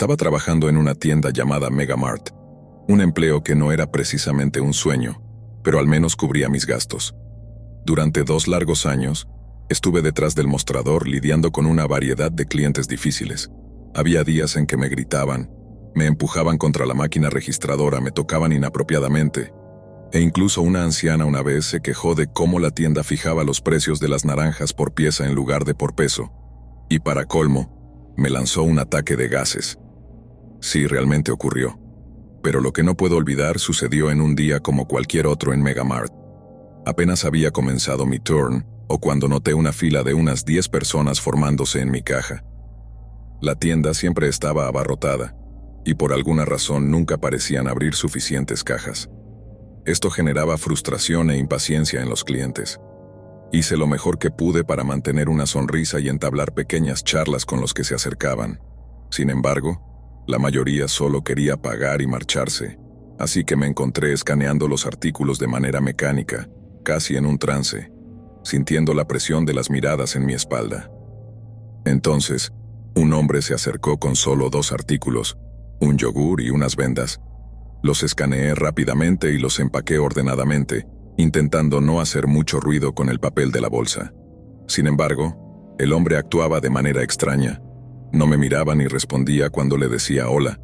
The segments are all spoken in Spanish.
Estaba trabajando en una tienda llamada Megamart, un empleo que no era precisamente un sueño, pero al menos cubría mis gastos. Durante 2 largos años, estuve detrás del mostrador lidiando con una variedad de clientes difíciles. Había días en que me gritaban, me empujaban contra la máquina registradora, me tocaban inapropiadamente, e incluso una anciana una vez se quejó de cómo la tienda fijaba los precios de las naranjas por pieza en lugar de por peso. Y para colmo, me lanzó un ataque de gases. Sí, realmente ocurrió. Pero lo que no puedo olvidar sucedió en un día como cualquier otro en Megamart. Apenas había comenzado mi turn, o cuando noté una fila de unas 10 personas formándose en mi caja. La tienda siempre estaba abarrotada, y por alguna razón nunca parecían abrir suficientes cajas. Esto generaba frustración e impaciencia en los clientes. Hice lo mejor que pude para mantener una sonrisa y entablar pequeñas charlas con los que se acercaban. Sin embargo, la mayoría solo quería pagar y marcharse, así que me encontré escaneando los artículos de manera mecánica, casi en un trance, sintiendo la presión de las miradas en mi espalda. Entonces, un hombre se acercó con solo 2 artículos, un yogur y unas vendas. Los escaneé rápidamente y los empaqué ordenadamente, intentando no hacer mucho ruido con el papel de la bolsa. Sin embargo, el hombre actuaba de manera extraña. No me miraba ni respondía cuando le decía hola.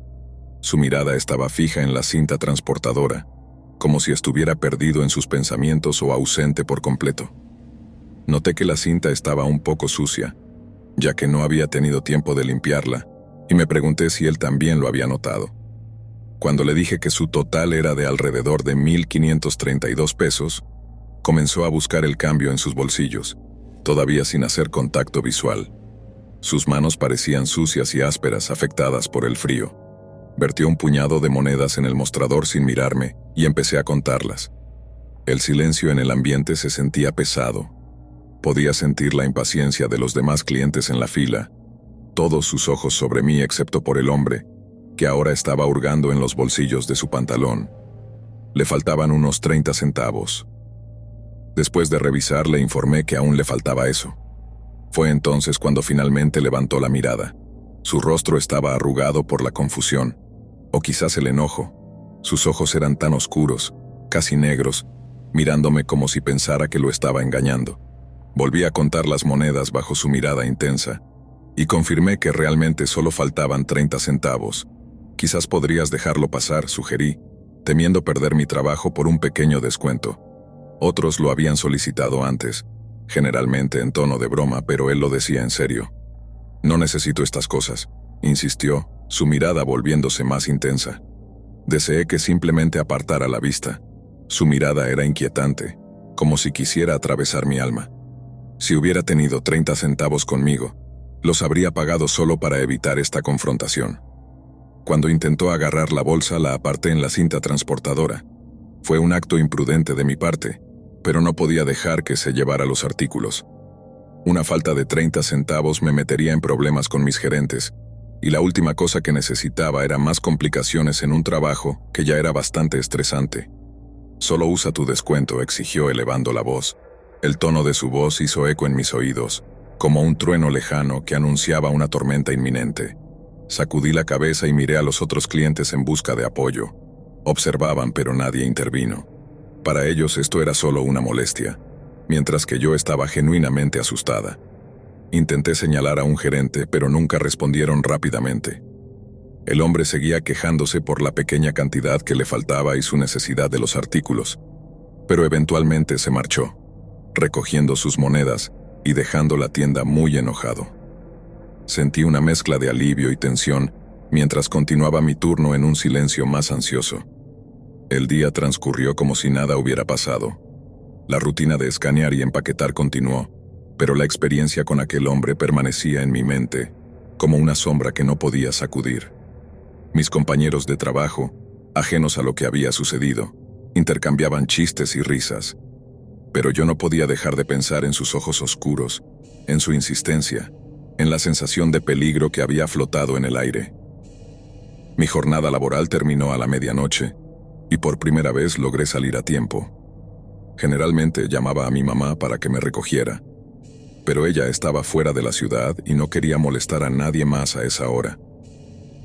Su mirada estaba fija en la cinta transportadora, como si estuviera perdido en sus pensamientos o ausente por completo. Noté que la cinta estaba un poco sucia, ya que no había tenido tiempo de limpiarla, y me pregunté si él también lo había notado. Cuando le dije que su total era de alrededor de 1,532 pesos, comenzó a buscar el cambio en sus bolsillos, todavía sin hacer contacto visual. Sus manos parecían sucias y ásperas, afectadas por el frío. Vertió un puñado de monedas en el mostrador sin mirarme y empecé a contarlas. El silencio en el ambiente se sentía pesado. Podía sentir la impaciencia de los demás clientes en la fila, todos sus ojos sobre mí excepto por el hombre, que ahora estaba hurgando en los bolsillos de su pantalón. Le faltaban unos 30 centavos. Después de revisar, le informé que aún le faltaba eso. Fue entonces cuando finalmente levantó la mirada. Su rostro estaba arrugado por la confusión, o quizás el enojo. Sus ojos eran tan oscuros, casi negros, mirándome como si pensara que lo estaba engañando. Volví a contar las monedas bajo su mirada intensa, y confirmé que realmente solo faltaban 30 centavos. Quizás podrías dejarlo pasar, sugerí, temiendo perder mi trabajo por un pequeño descuento. Otros lo habían solicitado antes, generalmente en tono de broma, pero él lo decía en serio. No necesito estas cosas, insistió, su mirada volviéndose más intensa. Deseé que simplemente apartara la vista. Su mirada era inquietante, como si quisiera atravesar mi alma. Si hubiera tenido 30 centavos conmigo, los habría pagado solo para evitar esta confrontación. Cuando intentó agarrar la bolsa, la aparté en la cinta transportadora. Fue un acto imprudente de mi parte, pero no podía dejar que se llevara los artículos. Una falta de 30 centavos me metería en problemas con mis gerentes, y la última cosa que necesitaba era más complicaciones en un trabajo que ya era bastante estresante. Solo usa tu descuento, exigió elevando la voz. El tono de su voz hizo eco en mis oídos, como un trueno lejano que anunciaba una tormenta inminente. Sacudí la cabeza y miré a los otros clientes en busca de apoyo. Observaban, pero nadie intervino. Para ellos esto era solo una molestia, mientras que yo estaba genuinamente asustada. Intenté señalar a un gerente, pero nunca respondieron rápidamente. El hombre seguía quejándose por la pequeña cantidad que le faltaba y su necesidad de los artículos, pero eventualmente se marchó, recogiendo sus monedas y dejando la tienda muy enojado. Sentí una mezcla de alivio y tensión mientras continuaba mi turno en un silencio más ansioso. El día transcurrió como si nada hubiera pasado. La rutina de escanear y empaquetar continuó, pero la experiencia con aquel hombre permanecía en mi mente, como una sombra que no podía sacudir. Mis compañeros de trabajo, ajenos a lo que había sucedido, intercambiaban chistes y risas, pero yo no podía dejar de pensar en sus ojos oscuros, en su insistencia, en la sensación de peligro que había flotado en el aire. Mi jornada laboral terminó a la medianoche, y por primera vez logré salir a tiempo. Generalmente llamaba a mi mamá para que me recogiera, pero ella estaba fuera de la ciudad y no quería molestar a nadie más a esa hora.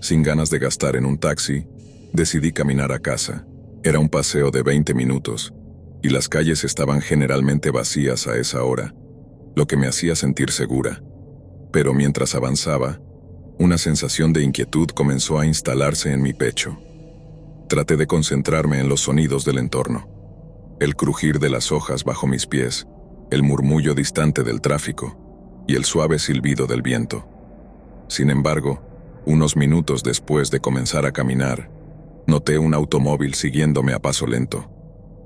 Sin ganas de gastar en un taxi, decidí caminar a casa. Era un paseo de 20 minutos, y las calles estaban generalmente vacías a esa hora, lo que me hacía sentir segura. Pero mientras avanzaba, una sensación de inquietud comenzó a instalarse en mi pecho. Traté de concentrarme en los sonidos del entorno. El crujir de las hojas bajo mis pies, el murmullo distante del tráfico y el suave silbido del viento. Sin embargo, unos minutos después de comenzar a caminar, noté un automóvil siguiéndome a paso lento,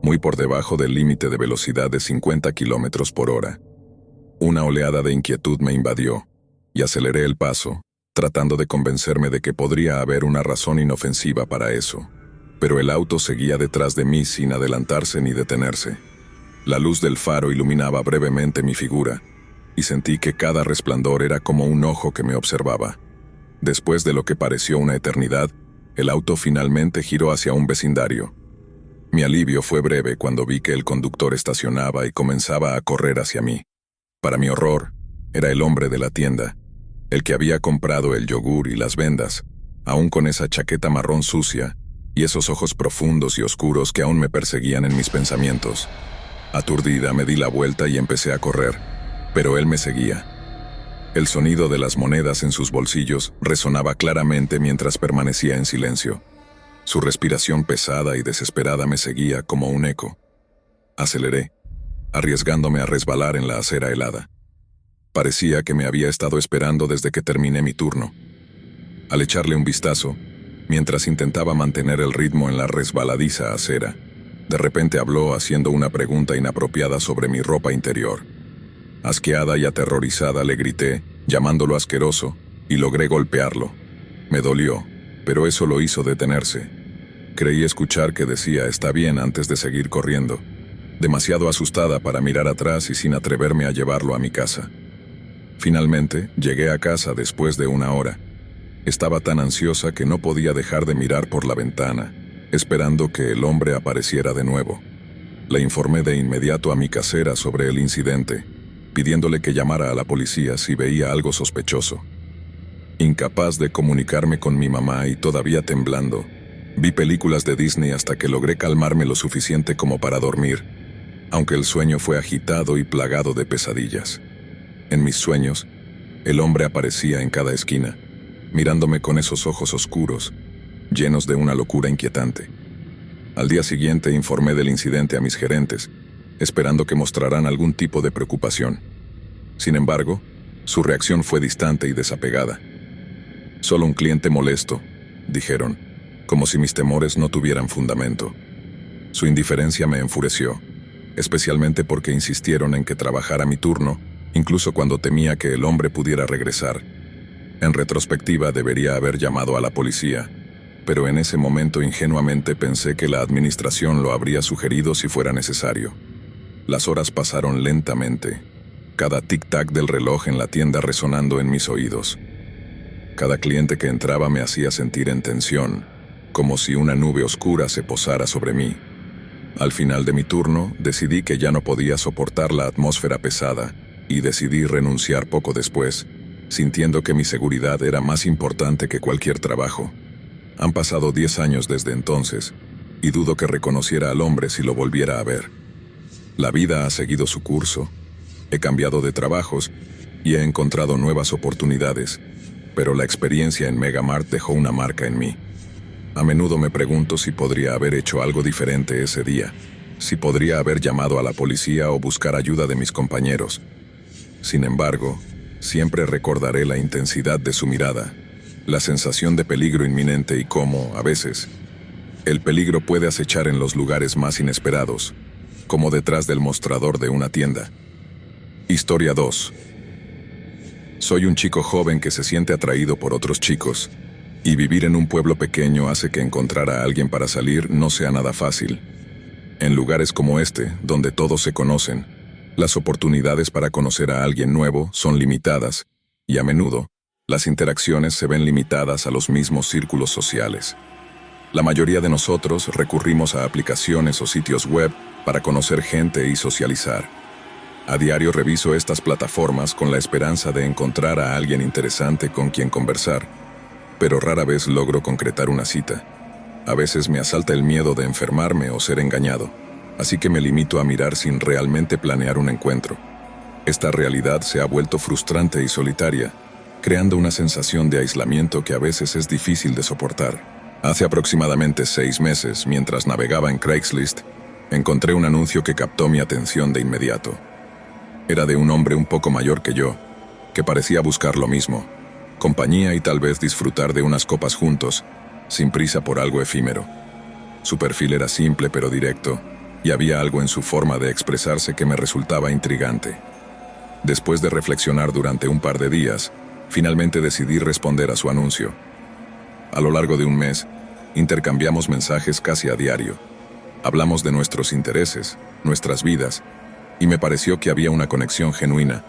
muy por debajo del límite de velocidad de 50 kilómetros por hora. Una oleada de inquietud me invadió, y aceleré el paso, tratando de convencerme de que podría haber una razón inofensiva para eso. Pero el auto seguía detrás de mí sin adelantarse ni detenerse. La luz del faro iluminaba brevemente mi figura, y sentí que cada resplandor era como un ojo que me observaba. Después de lo que pareció una eternidad, el auto finalmente giró hacia un vecindario. Mi alivio fue breve cuando vi que el conductor estacionaba y comenzaba a correr hacia mí. Para mi horror, era el hombre de la tienda, el que había comprado el yogur y las vendas, aún con esa chaqueta marrón sucia y esos ojos profundos y oscuros que aún me perseguían en mis pensamientos. Aturdida, me di la vuelta y empecé a correr, pero él me seguía. El sonido de las monedas en sus bolsillos resonaba claramente mientras permanecía en silencio. Su respiración pesada y desesperada me seguía como un eco. Aceleré, arriesgándome a resbalar en la acera helada. Parecía que me había estado esperando desde que terminé mi turno. Al echarle un vistazo, mientras intentaba mantener el ritmo en la resbaladiza acera, de repente habló haciendo una pregunta inapropiada sobre mi ropa interior. Asqueada y aterrorizada le grité, llamándolo asqueroso, y logré golpearlo. Me dolió, pero eso lo hizo detenerse. Creí escuchar que decía «está bien» antes de seguir corriendo, demasiado asustada para mirar atrás y sin atreverme a llevarlo a mi casa. Finalmente, llegué a casa después de una hora. Estaba tan ansiosa que no podía dejar de mirar por la ventana, esperando que el hombre apareciera de nuevo. Le informé de inmediato a mi casera sobre el incidente, pidiéndole que llamara a la policía si veía algo sospechoso. Incapaz de comunicarme con mi mamá y todavía temblando, vi películas de Disney hasta que logré calmarme lo suficiente como para dormir, aunque el sueño fue agitado y plagado de pesadillas. En mis sueños, el hombre aparecía en cada esquina, mirándome con esos ojos oscuros, llenos de una locura inquietante. Al día siguiente informé del incidente a mis gerentes, esperando que mostraran algún tipo de preocupación. Sin embargo, su reacción fue distante y desapegada. «Solo un cliente molesto», dijeron, como si mis temores no tuvieran fundamento. Su indiferencia me enfureció, especialmente porque insistieron en que trabajara mi turno, incluso cuando temía que el hombre pudiera regresar. En retrospectiva debería haber llamado a la policía, pero en ese momento ingenuamente pensé que la administración lo habría sugerido si fuera necesario. Las horas pasaron lentamente, cada tic-tac del reloj en la tienda resonando en mis oídos. Cada cliente que entraba me hacía sentir en tensión, como si una nube oscura se posara sobre mí. Al final de mi turno, decidí que ya no podía soportar la atmósfera pesada y decidí renunciar poco después, sintiendo que mi seguridad era más importante que cualquier trabajo. Han pasado 10 años desde entonces, y dudo que reconociera al hombre si lo volviera a ver. La vida ha seguido su curso, he cambiado de trabajos y he encontrado nuevas oportunidades, pero la experiencia en Megamart dejó una marca en mí. A menudo me pregunto si podría haber hecho algo diferente ese día, si podría haber llamado a la policía o buscar ayuda de mis compañeros. Sin embargo, siempre recordaré la intensidad de su mirada, la sensación de peligro inminente y cómo, a veces, el peligro puede acechar en los lugares más inesperados, como detrás del mostrador de una tienda. Historia 2. Soy un chico joven que se siente atraído por otros chicos, y vivir en un pueblo pequeño hace que encontrar a alguien para salir no sea nada fácil. En lugares como este, donde todos se conocen, las oportunidades para conocer a alguien nuevo son limitadas, y a menudo, las interacciones se ven limitadas a los mismos círculos sociales. La mayoría de nosotros recurrimos a aplicaciones o sitios web para conocer gente y socializar. A diario reviso estas plataformas con la esperanza de encontrar a alguien interesante con quien conversar, pero rara vez logro concretar una cita. A veces me asalta el miedo de enfermarme o ser engañado, así que me limito a mirar sin realmente planear un encuentro. Esta realidad se ha vuelto frustrante y solitaria, creando una sensación de aislamiento que a veces es difícil de soportar. Hace aproximadamente 6 meses, mientras navegaba en Craigslist, encontré un anuncio que captó mi atención de inmediato. Era de un hombre un poco mayor que yo, que parecía buscar lo mismo, compañía y tal vez disfrutar de unas copas juntos, sin prisa por algo efímero. Su perfil era simple pero directo, y había algo en su forma de expresarse que me resultaba intrigante. Después de reflexionar durante un par de días, finalmente decidí responder a su anuncio. A lo largo de un mes, intercambiamos mensajes casi a diario. Hablamos de nuestros intereses, nuestras vidas, y me pareció que había una conexión genuina,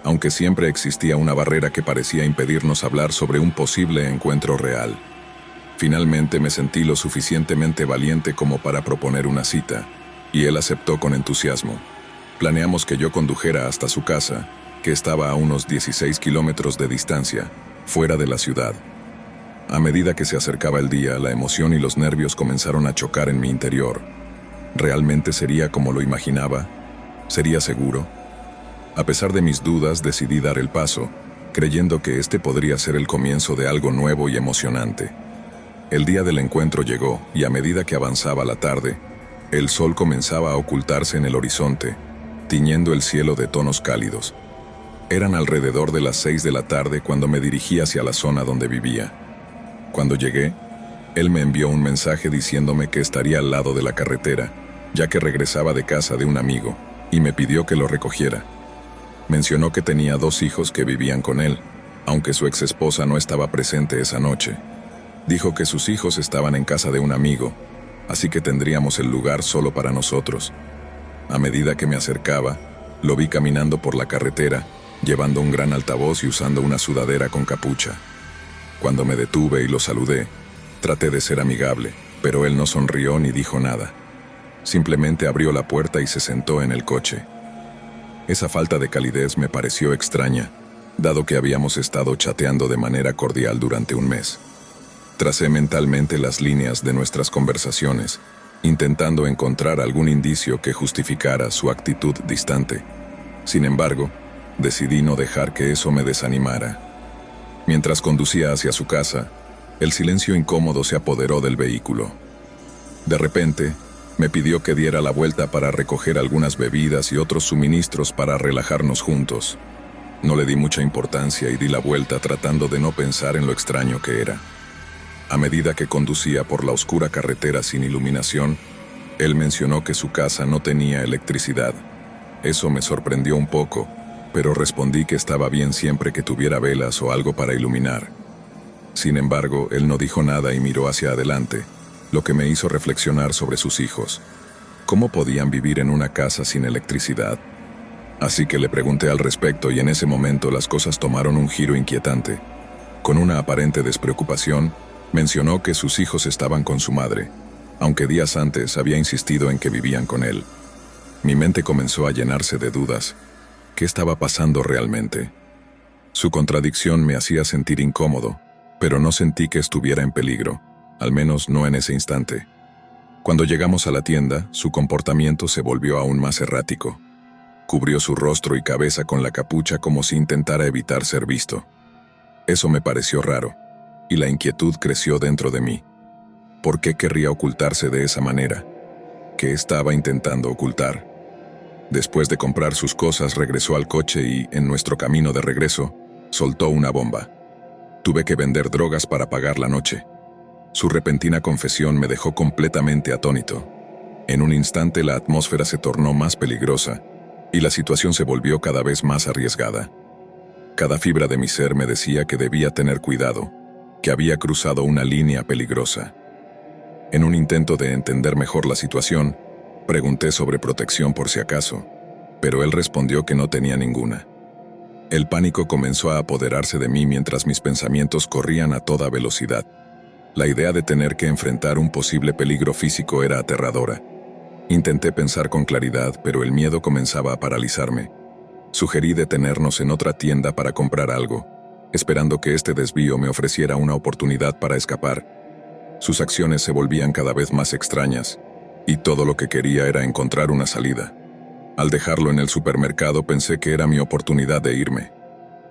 aunque siempre existía una barrera que parecía impedirnos hablar sobre un posible encuentro real. Finalmente me sentí lo suficientemente valiente como para proponer una cita, y él aceptó con entusiasmo. Planeamos que yo condujera hasta su casa, que estaba a unos 16 kilómetros de distancia, fuera de la ciudad. A medida que se acercaba el día, la emoción y los nervios comenzaron a chocar en mi interior. ¿Realmente sería como lo imaginaba? ¿Sería seguro? A pesar de mis dudas, decidí dar el paso, creyendo que este podría ser el comienzo de algo nuevo y emocionante. El día del encuentro llegó, y a medida que avanzaba la tarde, el sol comenzaba a ocultarse en el horizonte, tiñendo el cielo de tonos cálidos. Eran alrededor de las 6 de la tarde cuando me dirigí hacia la zona donde vivía. Cuando llegué, él me envió un mensaje diciéndome que estaría al lado de la carretera, ya que regresaba de casa de un amigo, y me pidió que lo recogiera. Mencionó que tenía 2 hijos que vivían con él, aunque su exesposa no estaba presente esa noche. Dijo que sus hijos estaban en casa de un amigo, así que tendríamos el lugar solo para nosotros. A medida que me acercaba, lo vi caminando por la carretera, llevando un gran altavoz y usando una sudadera con capucha. Cuando me detuve y lo saludé, traté de ser amigable, pero él no sonrió ni dijo nada. Simplemente abrió la puerta y se sentó en el coche. Esa falta de calidez me pareció extraña, dado que habíamos estado chateando de manera cordial durante un mes. Tracé mentalmente las líneas de nuestras conversaciones, intentando encontrar algún indicio que justificara su actitud distante. Sin embargo, decidí no dejar que eso me desanimara. Mientras conducía hacia su casa, el silencio incómodo se apoderó del vehículo. De repente, me pidió que diera la vuelta para recoger algunas bebidas y otros suministros para relajarnos juntos. No le di mucha importancia y di la vuelta tratando de no pensar en lo extraño que era. A medida que conducía por la oscura carretera sin iluminación, él mencionó que su casa no tenía electricidad. Eso me sorprendió un poco, pero respondí que estaba bien siempre que tuviera velas o algo para iluminar. Sin embargo, él no dijo nada y miró hacia adelante, lo que me hizo reflexionar sobre sus hijos. ¿Cómo podían vivir en una casa sin electricidad? Así que le pregunté al respecto y en ese momento las cosas tomaron un giro inquietante. Con una aparente despreocupación, mencionó que sus hijos estaban con su madre, aunque días antes había insistido en que vivían con él. Mi mente comenzó a llenarse de dudas. ¿Qué estaba pasando realmente? Su contradicción me hacía sentir incómodo, pero no sentí que estuviera en peligro, al menos no en ese instante. Cuando llegamos a la tienda, su comportamiento se volvió aún más errático. Cubrió su rostro y cabeza con la capucha como si intentara evitar ser visto. Eso me pareció raro, y la inquietud creció dentro de mí. ¿Por qué querría ocultarse de esa manera? ¿Qué estaba intentando ocultar? Después de comprar sus cosas, regresó al coche y, en nuestro camino de regreso, soltó una bomba. Tuve que vender drogas para pagar la noche. Su repentina confesión me dejó completamente atónito. En un instante la atmósfera se tornó más peligrosa, y la situación se volvió cada vez más arriesgada. Cada fibra de mi ser me decía que debía tener cuidado, que había cruzado una línea peligrosa. En un intento de entender mejor la situación, pregunté sobre protección por si acaso, pero él respondió que no tenía ninguna. El pánico comenzó a apoderarse de mí mientras mis pensamientos corrían a toda velocidad. La idea de tener que enfrentar un posible peligro físico era aterradora. Intenté pensar con claridad, pero el miedo comenzaba a paralizarme. Sugerí detenernos en otra tienda para comprar algo, esperando que este desvío me ofreciera una oportunidad para escapar. Sus acciones se volvían cada vez más extrañas, y todo lo que quería era encontrar una salida. Al dejarlo en el supermercado pensé que era mi oportunidad de irme.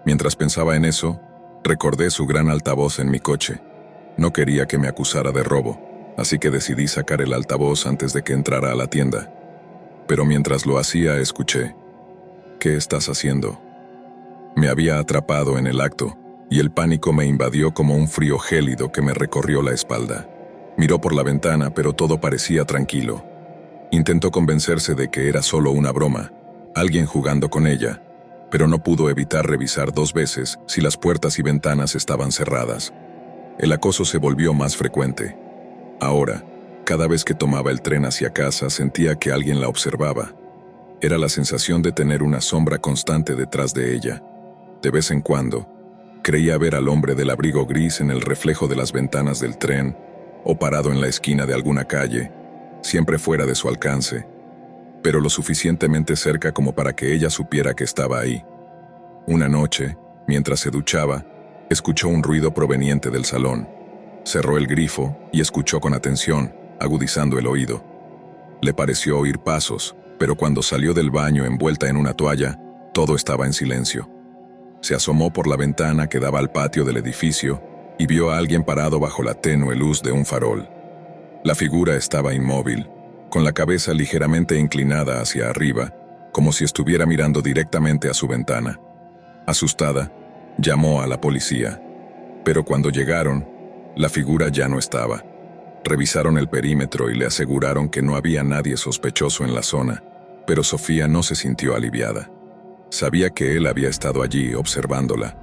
Mientras pensaba en eso, recordé su gran altavoz en mi coche. No quería que me acusara de robo, así que decidí sacar el altavoz antes de que entrara a la tienda. Pero mientras lo hacía, escuché: «¿Qué estás haciendo?». Me había atrapado en el acto, y el pánico me invadió como un frío gélido que me recorrió la espalda. Miró por la ventana, pero todo parecía tranquilo. Intentó convencerse de que era solo una broma, alguien jugando con ella, pero no pudo evitar revisar 2 veces si las puertas y ventanas estaban cerradas. El acoso se volvió más frecuente. Ahora, cada vez que tomaba el tren hacia casa, sentía que alguien la observaba. Era la sensación de tener una sombra constante detrás de ella. De vez en cuando, creía ver al hombre del abrigo gris en el reflejo de las ventanas del tren, o parado en la esquina de alguna calle, siempre fuera de su alcance, pero lo suficientemente cerca como para que ella supiera que estaba ahí. Una noche, mientras se duchaba, escuchó un ruido proveniente del salón. Cerró el grifo y escuchó con atención, agudizando el oído. Le pareció oír pasos, pero cuando salió del baño envuelta en una toalla, todo estaba en silencio. Se asomó por la ventana que daba al patio del edificio y vio a alguien parado bajo la tenue luz de un farol. La figura estaba inmóvil, con la cabeza ligeramente inclinada hacia arriba, como si estuviera mirando directamente a su ventana. Asustada, llamó a la policía, pero cuando llegaron, la figura ya no estaba. Revisaron el perímetro y le aseguraron que no había nadie sospechoso en la zona, pero Sofía no se sintió aliviada. Sabía que él había estado allí observándola.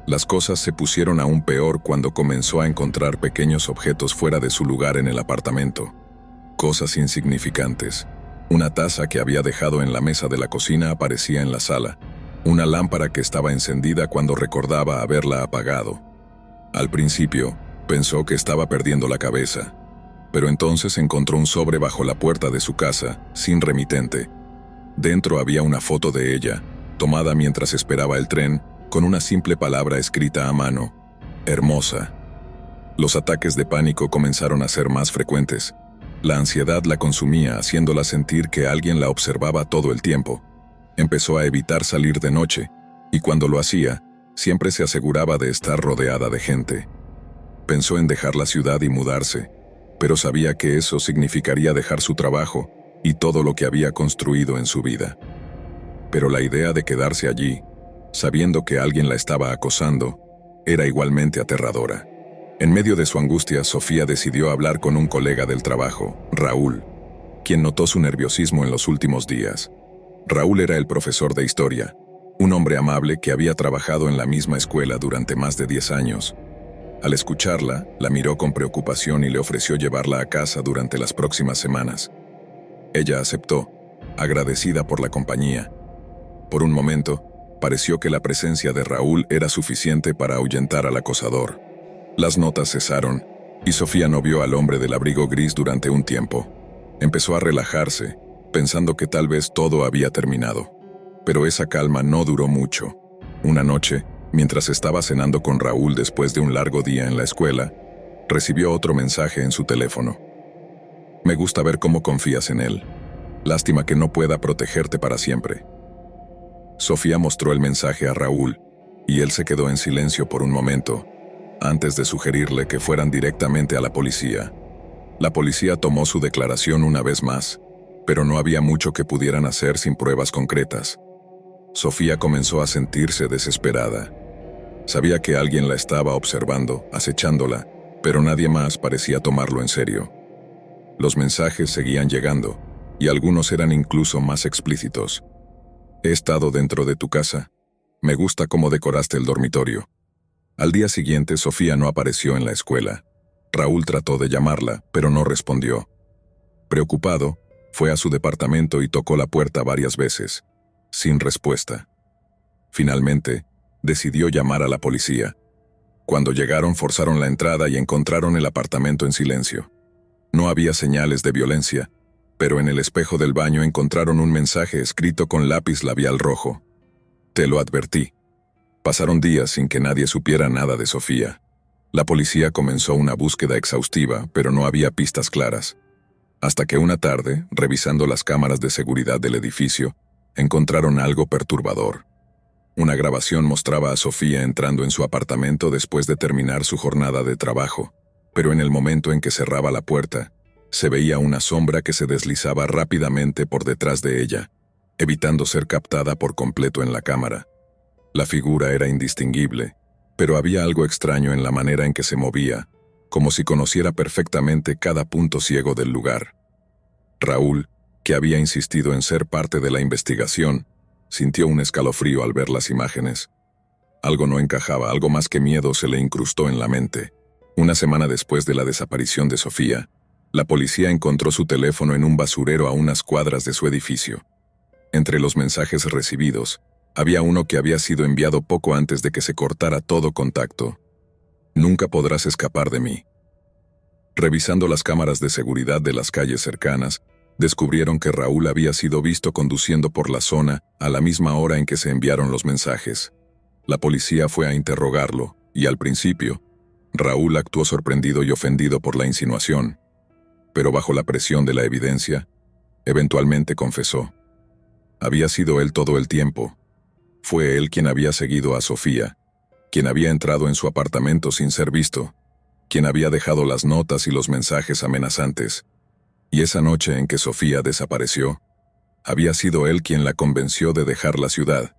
Las cosas se pusieron aún peor cuando comenzó a encontrar pequeños objetos fuera de su lugar en el apartamento. Cosas insignificantes. Una taza que había dejado en la mesa de la cocina aparecía en la sala. Una lámpara que estaba encendida cuando recordaba haberla apagado. Al principio, pensó que estaba perdiendo la cabeza, pero entonces encontró un sobre bajo la puerta de su casa, sin remitente. Dentro había una foto de ella, tomada mientras esperaba el tren, con una simple palabra escrita a mano: hermosa. Los ataques de pánico comenzaron a ser más frecuentes. La ansiedad la consumía, haciéndola sentir que alguien la observaba todo el tiempo. Empezó a evitar salir de noche, y cuando lo hacía, siempre se aseguraba de estar rodeada de gente. Pensó en dejar la ciudad y mudarse, pero sabía que eso significaría dejar su trabajo y todo lo que había construido en su vida. Pero la idea de quedarse allí, sabiendo que alguien la estaba acosando, era igualmente aterradora. En medio de su angustia, Sofía decidió hablar con un colega del trabajo, Raúl, quien notó su nerviosismo en los últimos días. Raúl era el profesor de historia, un hombre amable que había trabajado en la misma escuela durante más de 10 años. Al escucharla, la miró con preocupación y le ofreció llevarla a casa durante las próximas semanas. Ella aceptó, agradecida por la compañía. Por un momento, pareció que la presencia de Raúl era suficiente para ahuyentar al acosador. Las notas cesaron, y Sofía no vio al hombre del abrigo gris durante un tiempo. Empezó a relajarse, pensando que tal vez todo había terminado. Pero esa calma no duró mucho. Una noche, mientras estaba cenando con Raúl después de un largo día en la escuela, recibió otro mensaje en su teléfono. «Me gusta ver cómo confías en él. Lástima que no pueda protegerte para siempre». Sofía mostró el mensaje a Raúl, y él se quedó en silencio por un momento, antes de sugerirle que fueran directamente a la policía. La policía tomó su declaración una vez más, pero no había mucho que pudieran hacer sin pruebas concretas. Sofía comenzó a sentirse desesperada. Sabía que alguien la estaba observando, acechándola, pero nadie más parecía tomarlo en serio. Los mensajes seguían llegando, y algunos eran incluso más explícitos. «He estado dentro de tu casa. Me gusta cómo decoraste el dormitorio». Al día siguiente, Sofía no apareció en la escuela. Raúl trató de llamarla, pero no respondió. Preocupado, fue a su departamento y tocó la puerta varias veces, sin respuesta. Finalmente, decidió llamar a la policía. Cuando llegaron, forzaron la entrada y encontraron el apartamento en silencio. No había señales de violencia, pero en el espejo del baño encontraron un mensaje escrito con lápiz labial rojo. «Te lo advertí. Pasaron días sin que nadie supiera nada de Sofía. La policía comenzó una búsqueda exhaustiva, pero no había pistas claras. Hasta que una tarde, revisando las cámaras de seguridad del edificio, encontraron algo perturbador. Una grabación mostraba a Sofía entrando en su apartamento después de terminar su jornada de trabajo, pero en el momento en que cerraba la puerta, se veía una sombra que se deslizaba rápidamente por detrás de ella, evitando ser captada por completo en la cámara. La figura era indistinguible, pero había algo extraño en la manera en que se movía, como si conociera perfectamente cada punto ciego del lugar. Raúl, que había insistido en ser parte de la investigación, sintió un escalofrío al ver las imágenes. Algo no encajaba, algo más que miedo se le incrustó en la mente. Una semana después de la desaparición de Sofía, la policía encontró su teléfono en un basurero a unas cuadras de su edificio. Entre los mensajes recibidos, había uno que había sido enviado poco antes de que se cortara todo contacto. Nunca podrás escapar de mí. Revisando las cámaras de seguridad de las calles cercanas, descubrieron que Raúl había sido visto conduciendo por la zona a la misma hora en que se enviaron los mensajes. La policía fue a interrogarlo, y al principio, Raúl actuó sorprendido y ofendido por la insinuación. Pero bajo la presión de la evidencia, eventualmente confesó. Había sido él todo el tiempo. Fue él quien había seguido a Sofía, quien había entrado en su apartamento sin ser visto, quien había dejado las notas y los mensajes amenazantes. Y esa noche en que Sofía desapareció, había sido él quien la convenció de dejar la ciudad,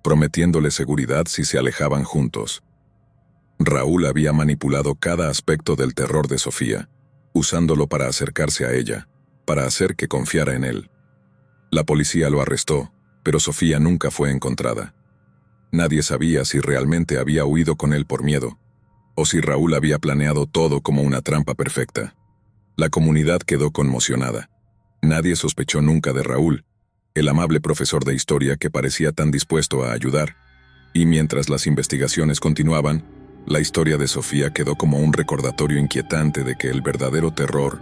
prometiéndole seguridad si se alejaban juntos. Raúl había manipulado cada aspecto del terror de Sofía, usándolo para acercarse a ella, para hacer que confiara en él. La policía lo arrestó, pero Sofía nunca fue encontrada. Nadie sabía si realmente había huido con él por miedo, o si Raúl había planeado todo como una trampa perfecta. La comunidad quedó conmocionada. Nadie sospechó nunca de Raúl, el amable profesor de historia que parecía tan dispuesto a ayudar, y mientras las investigaciones continuaban, la historia de Sofía quedó como un recordatorio inquietante de que el verdadero terror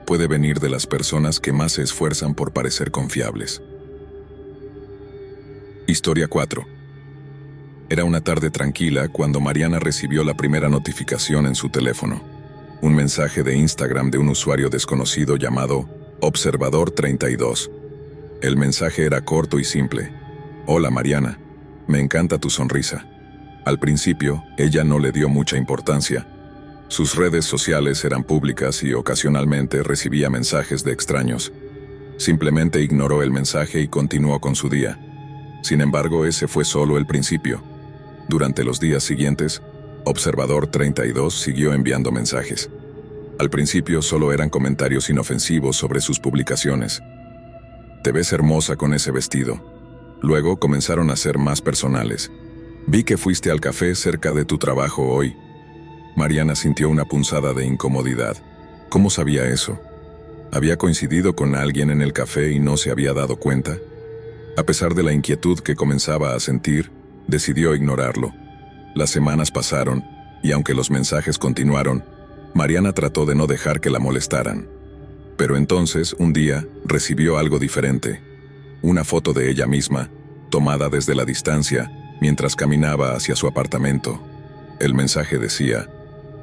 puede venir de las personas que más se esfuerzan por parecer confiables. Historia 4. Era una tarde tranquila cuando Mariana recibió la primera notificación en su teléfono. Un mensaje de Instagram de un usuario desconocido llamado Observador32. El mensaje era corto y simple. Hola Mariana, me encanta tu sonrisa. Al principio, ella no le dio mucha importancia. Sus redes sociales eran públicas y ocasionalmente recibía mensajes de extraños. Simplemente ignoró el mensaje y continuó con su día. Sin embargo, ese fue solo el principio. Durante los días siguientes, Observador32 siguió enviando mensajes. Al principio solo eran comentarios inofensivos sobre sus publicaciones. Te ves hermosa con ese vestido. Luego comenzaron a ser más personales. Vi que fuiste al café cerca de tu trabajo hoy. Mariana sintió una punzada de incomodidad. ¿Cómo sabía eso? ¿Había coincidido con alguien en el café y no se había dado cuenta? A pesar de la inquietud que comenzaba a sentir, decidió ignorarlo. Las semanas pasaron, y aunque los mensajes continuaron, Mariana trató de no dejar que la molestaran. Pero entonces, un día, recibió algo diferente. Una foto de ella misma, tomada desde la distancia, mientras caminaba hacia su apartamento. El mensaje decía,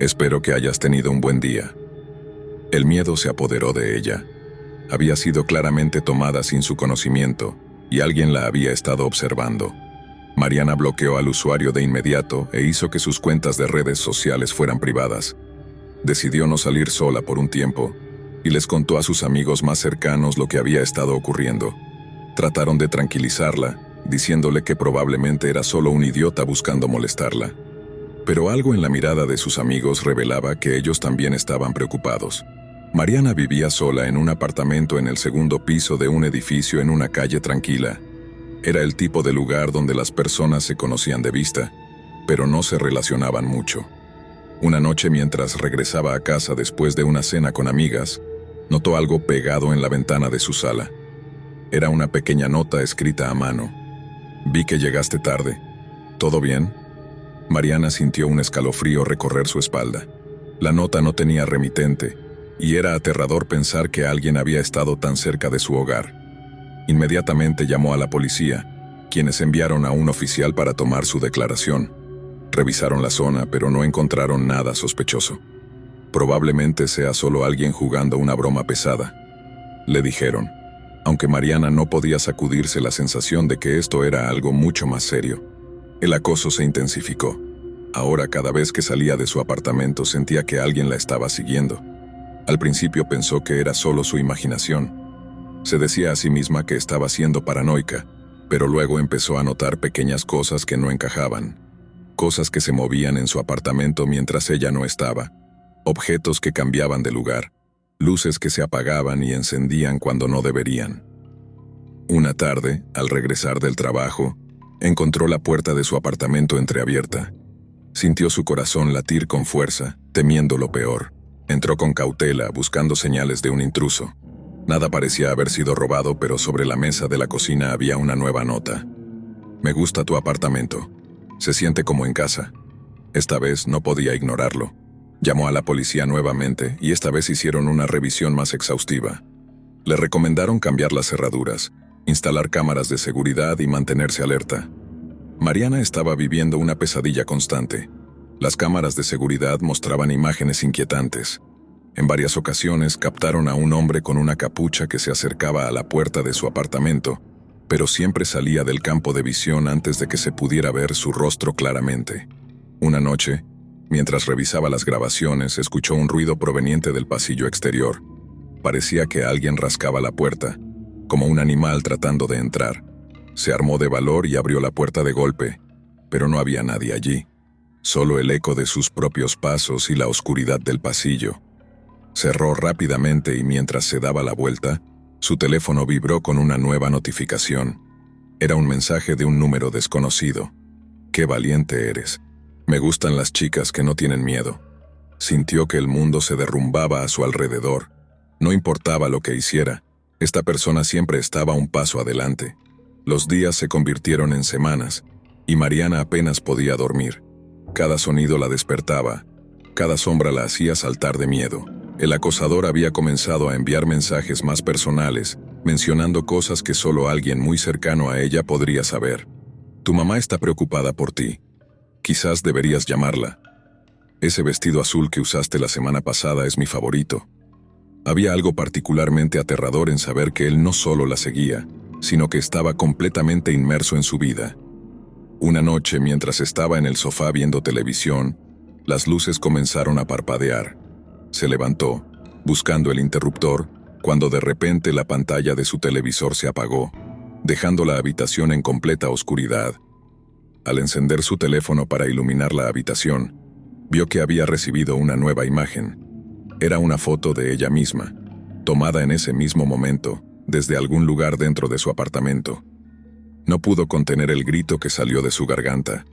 «Espero que hayas tenido un buen día». El miedo se apoderó de ella. Había sido claramente tomada sin su conocimiento, y alguien la había estado observando. Mariana bloqueó al usuario de inmediato e hizo que sus cuentas de redes sociales fueran privadas. Decidió no salir sola por un tiempo, y les contó a sus amigos más cercanos lo que había estado ocurriendo. Trataron de tranquilizarla, diciéndole que probablemente era solo un idiota buscando molestarla. Pero algo en la mirada de sus amigos revelaba que ellos también estaban preocupados. Mariana vivía sola en un apartamento en el segundo piso de un edificio en una calle tranquila. Era el tipo de lugar donde las personas se conocían de vista, pero no se relacionaban mucho. Una noche, mientras regresaba a casa después de una cena con amigas, notó algo pegado en la ventana de su sala. Era una pequeña nota escrita a mano. «Vi que llegaste tarde. ¿Todo bien?» Mariana sintió un escalofrío recorrer su espalda. La nota no tenía remitente, y era aterrador pensar que alguien había estado tan cerca de su hogar. Inmediatamente llamó a la policía, quienes enviaron a un oficial para tomar su declaración. Revisaron la zona, pero no encontraron nada sospechoso. Probablemente sea solo alguien jugando una broma pesada, le dijeron, aunque Mariana no podía sacudirse la sensación de que esto era algo mucho más serio. El acoso se intensificó. Ahora, cada vez que salía de su apartamento sentía que alguien la estaba siguiendo. Al principio pensó que era solo su imaginación. Se decía a sí misma que estaba siendo paranoica, pero luego empezó a notar pequeñas cosas que no encajaban. Cosas que se movían en su apartamento mientras ella no estaba. Objetos que cambiaban de lugar. Luces que se apagaban y encendían cuando no deberían. Una tarde, al regresar del trabajo, encontró la puerta de su apartamento entreabierta. Sintió su corazón latir con fuerza, temiendo lo peor. Entró con cautela, buscando señales de un intruso. Nada parecía haber sido robado, pero sobre la mesa de la cocina había una nueva nota. «Me gusta tu apartamento. Se siente como en casa». Esta vez no podía ignorarlo. Llamó a la policía nuevamente y esta vez hicieron una revisión más exhaustiva. Le recomendaron cambiar las cerraduras, instalar cámaras de seguridad y mantenerse alerta. Mariana estaba viviendo una pesadilla constante. Las cámaras de seguridad mostraban imágenes inquietantes. En varias ocasiones captaron a un hombre con una capucha que se acercaba a la puerta de su apartamento, pero siempre salía del campo de visión antes de que se pudiera ver su rostro claramente. Una noche, mientras revisaba las grabaciones, escuchó un ruido proveniente del pasillo exterior. Parecía que alguien rascaba la puerta, como un animal tratando de entrar. Se armó de valor y abrió la puerta de golpe, pero no había nadie allí. Solo el eco de sus propios pasos y la oscuridad del pasillo. Cerró rápidamente y mientras se daba la vuelta, su teléfono vibró con una nueva notificación. Era un mensaje de un número desconocido. «Qué valiente eres. Me gustan las chicas que no tienen miedo». Sintió que el mundo se derrumbaba a su alrededor. No importaba lo que hiciera, esta persona siempre estaba un paso adelante. Los días se convirtieron en semanas, y Mariana apenas podía dormir. Cada sonido la despertaba, cada sombra la hacía saltar de miedo. El acosador había comenzado a enviar mensajes más personales, mencionando cosas que solo alguien muy cercano a ella podría saber. «Tu mamá está preocupada por ti. Quizás deberías llamarla. Ese vestido azul que usaste la semana pasada es mi favorito». Había algo particularmente aterrador en saber que él no solo la seguía, sino que estaba completamente inmerso en su vida. Una noche, mientras estaba en el sofá viendo televisión, las luces comenzaron a parpadear. Se levantó, buscando el interruptor, cuando de repente la pantalla de su televisor se apagó, dejando la habitación en completa oscuridad. Al encender su teléfono para iluminar la habitación, vio que había recibido una nueva imagen. Era una foto de ella misma, tomada en ese mismo momento, desde algún lugar dentro de su apartamento. No pudo contener el grito que salió de su garganta.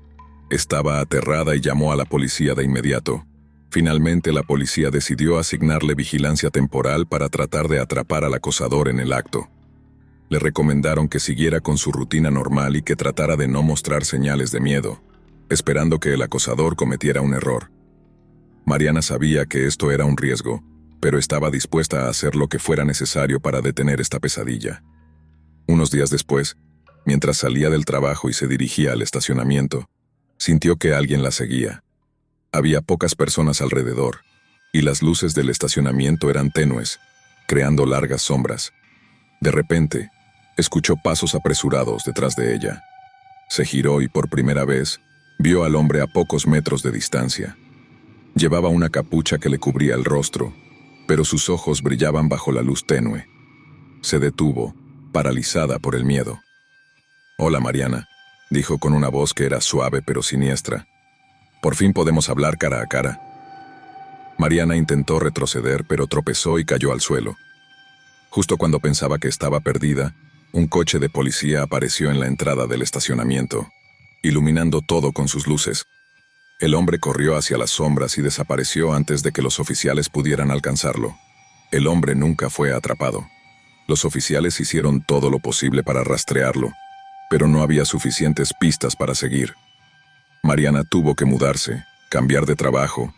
Estaba aterrada y llamó a la policía de inmediato. Finalmente, la policía decidió asignarle vigilancia temporal para tratar de atrapar al acosador en el acto. Le recomendaron que siguiera con su rutina normal y que tratara de no mostrar señales de miedo, esperando que el acosador cometiera un error. Mariana sabía que esto era un riesgo, pero estaba dispuesta a hacer lo que fuera necesario para detener esta pesadilla. Unos días después, mientras salía del trabajo y se dirigía al estacionamiento, sintió que alguien la seguía. Había pocas personas alrededor, y las luces del estacionamiento eran tenues, creando largas sombras. De repente, escuchó pasos apresurados detrás de ella. Se giró y por primera vez, vio al hombre a pocos metros de distancia. Llevaba una capucha que le cubría el rostro, pero sus ojos brillaban bajo la luz tenue. Se detuvo, paralizada por el miedo. «Hola, Mariana», dijo con una voz que era suave pero siniestra. «Por fin podemos hablar cara a cara». Mariana intentó retroceder, pero tropezó y cayó al suelo. Justo cuando pensaba que estaba perdida, un coche de policía apareció en la entrada del estacionamiento, iluminando todo con sus luces. El hombre corrió hacia las sombras y desapareció antes de que los oficiales pudieran alcanzarlo. El hombre nunca fue atrapado. Los oficiales hicieron todo lo posible para rastrearlo, pero no había suficientes pistas para seguir. Mariana tuvo que mudarse, cambiar de trabajo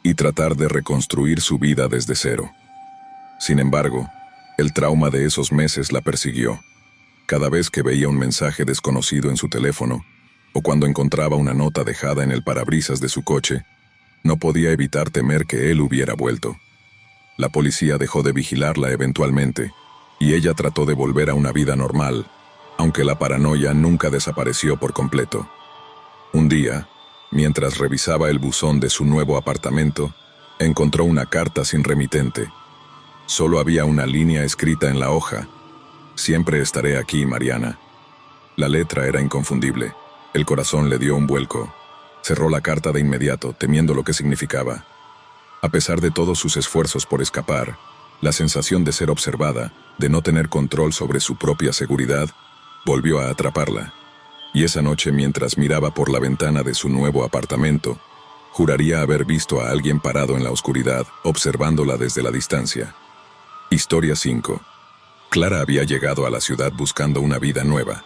y tratar de reconstruir su vida desde cero. Sin embargo, el trauma de esos meses la persiguió. Cada vez que veía un mensaje desconocido en su teléfono, o cuando encontraba una nota dejada en el parabrisas de su coche, no podía evitar temer que él hubiera vuelto. La policía dejó de vigilarla eventualmente, y ella trató de volver a una vida normal, aunque la paranoia nunca desapareció por completo. Un día, mientras revisaba el buzón de su nuevo apartamento, encontró una carta sin remitente. Solo había una línea escrita en la hoja: «Siempre estaré aquí, Mariana». La letra era inconfundible. El corazón le dio un vuelco. Cerró la carta de inmediato, temiendo lo que significaba. A pesar de todos sus esfuerzos por escapar, la sensación de ser observada, de no tener control sobre su propia seguridad, volvió a atraparla. Y esa noche, mientras miraba por la ventana de su nuevo apartamento, juraría haber visto a alguien parado en la oscuridad, observándola desde la distancia. Historia 5. Clara había llegado a la ciudad buscando una vida nueva.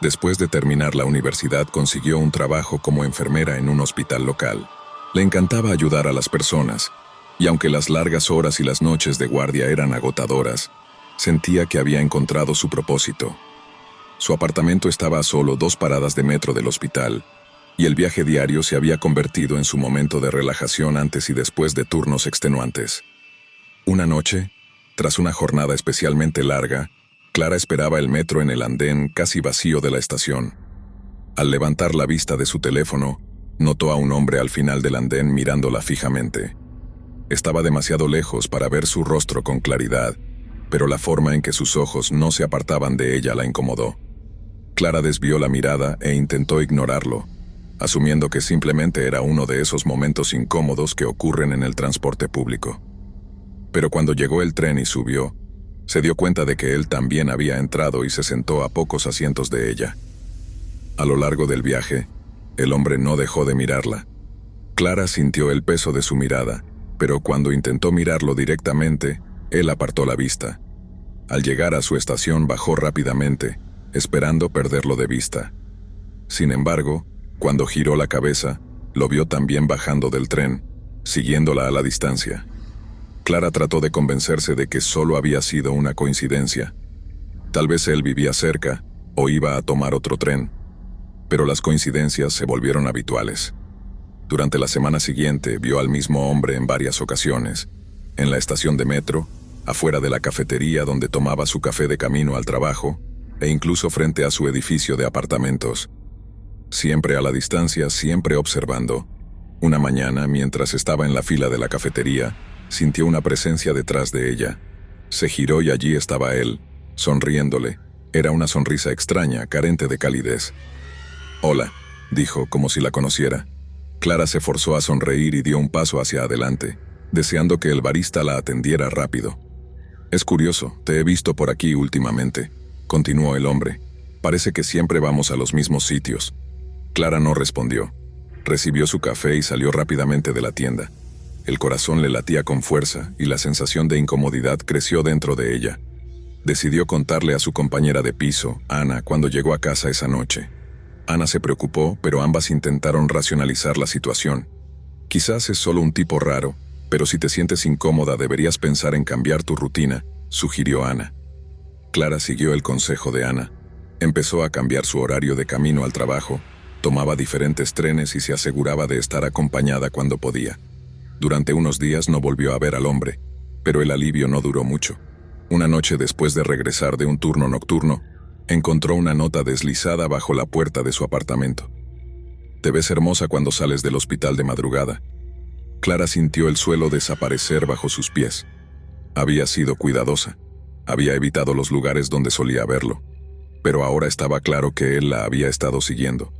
Después de terminar la universidad, consiguió un trabajo como enfermera en un hospital local. Le encantaba ayudar a las personas, y aunque las largas horas y las noches de guardia eran agotadoras, sentía que había encontrado su propósito. Su apartamento estaba a solo 2 paradas de metro del hospital, y el viaje diario se había convertido en su momento de relajación antes y después de turnos extenuantes. Una noche, tras una jornada especialmente larga, Clara esperaba el metro en el andén casi vacío de la estación. Al levantar la vista de su teléfono, notó a un hombre al final del andén mirándola fijamente. Estaba demasiado lejos para ver su rostro con claridad, pero la forma en que sus ojos no se apartaban de ella la incomodó. Clara desvió la mirada e intentó ignorarlo, asumiendo que simplemente era uno de esos momentos incómodos que ocurren en el transporte público. Pero cuando llegó el tren y subió, se dio cuenta de que él también había entrado y se sentó a pocos asientos de ella. A lo largo del viaje, el hombre no dejó de mirarla. Clara sintió el peso de su mirada, pero cuando intentó mirarlo directamente, él apartó la vista. Al llegar a su estación bajó rápidamente, esperando perderlo de vista. Sin embargo, cuando giró la cabeza, lo vio también bajando del tren, siguiéndola a la distancia. Clara trató de convencerse de que solo había sido una coincidencia. Tal vez él vivía cerca, o iba a tomar otro tren. Pero las coincidencias se volvieron habituales. Durante la semana siguiente vio al mismo hombre en varias ocasiones, en la estación de metro, afuera de la cafetería donde tomaba su café de camino al trabajo, e incluso frente a su edificio de apartamentos. Siempre a la distancia, siempre observando. Una mañana, mientras estaba en la fila de la cafetería, sintió una presencia detrás de ella. Se giró y allí estaba él, sonriéndole. Era una sonrisa extraña, carente de calidez. «Hola», dijo, como si la conociera. Clara se forzó a sonreír y dio un paso hacia adelante, deseando que el barista la atendiera rápido. «Es curioso, te he visto por aquí últimamente», continuó el hombre. «Parece que siempre vamos a los mismos sitios». Clara no respondió. Recibió su café y salió rápidamente de la tienda. El corazón le latía con fuerza y la sensación de incomodidad creció dentro de ella. Decidió contarle a su compañera de piso, Ana, cuando llegó a casa esa noche. Ana se preocupó, pero ambas intentaron racionalizar la situación. «Quizás es solo un tipo raro, pero si te sientes incómoda deberías pensar en cambiar tu rutina», sugirió Ana. Clara siguió el consejo de Ana. Empezó a cambiar su horario de camino al trabajo, tomaba diferentes trenes y se aseguraba de estar acompañada cuando podía. Durante unos días no volvió a ver al hombre, pero el alivio no duró mucho. Una noche después de regresar de un turno nocturno, encontró una nota deslizada bajo la puerta de su apartamento. «Te ves hermosa cuando sales del hospital de madrugada». Clara sintió el suelo desaparecer bajo sus pies. Había sido cuidadosa. Había evitado los lugares donde solía verlo. Pero ahora estaba claro que él la había estado siguiendo,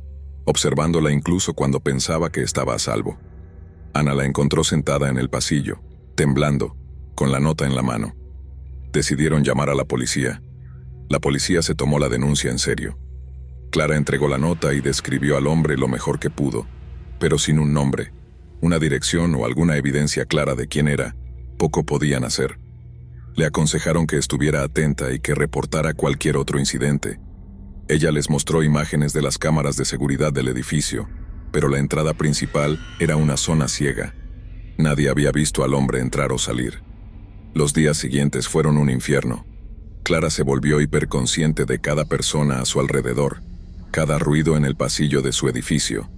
observándola incluso cuando pensaba que estaba a salvo. Ana la encontró sentada en el pasillo, temblando, con la nota en la mano. Decidieron llamar a la policía. La policía se tomó la denuncia en serio. Clara entregó la nota y describió al hombre lo mejor que pudo, pero sin un nombre, una dirección o alguna evidencia clara de quién era, poco podían hacer. Le aconsejaron que estuviera atenta y que reportara cualquier otro incidente. Ella les mostró imágenes de las cámaras de seguridad del edificio, pero la entrada principal era una zona ciega. Nadie había visto al hombre entrar o salir. Los días siguientes fueron un infierno. Clara se volvió hiperconsciente de cada persona a su alrededor, cada ruido en el pasillo de su edificio,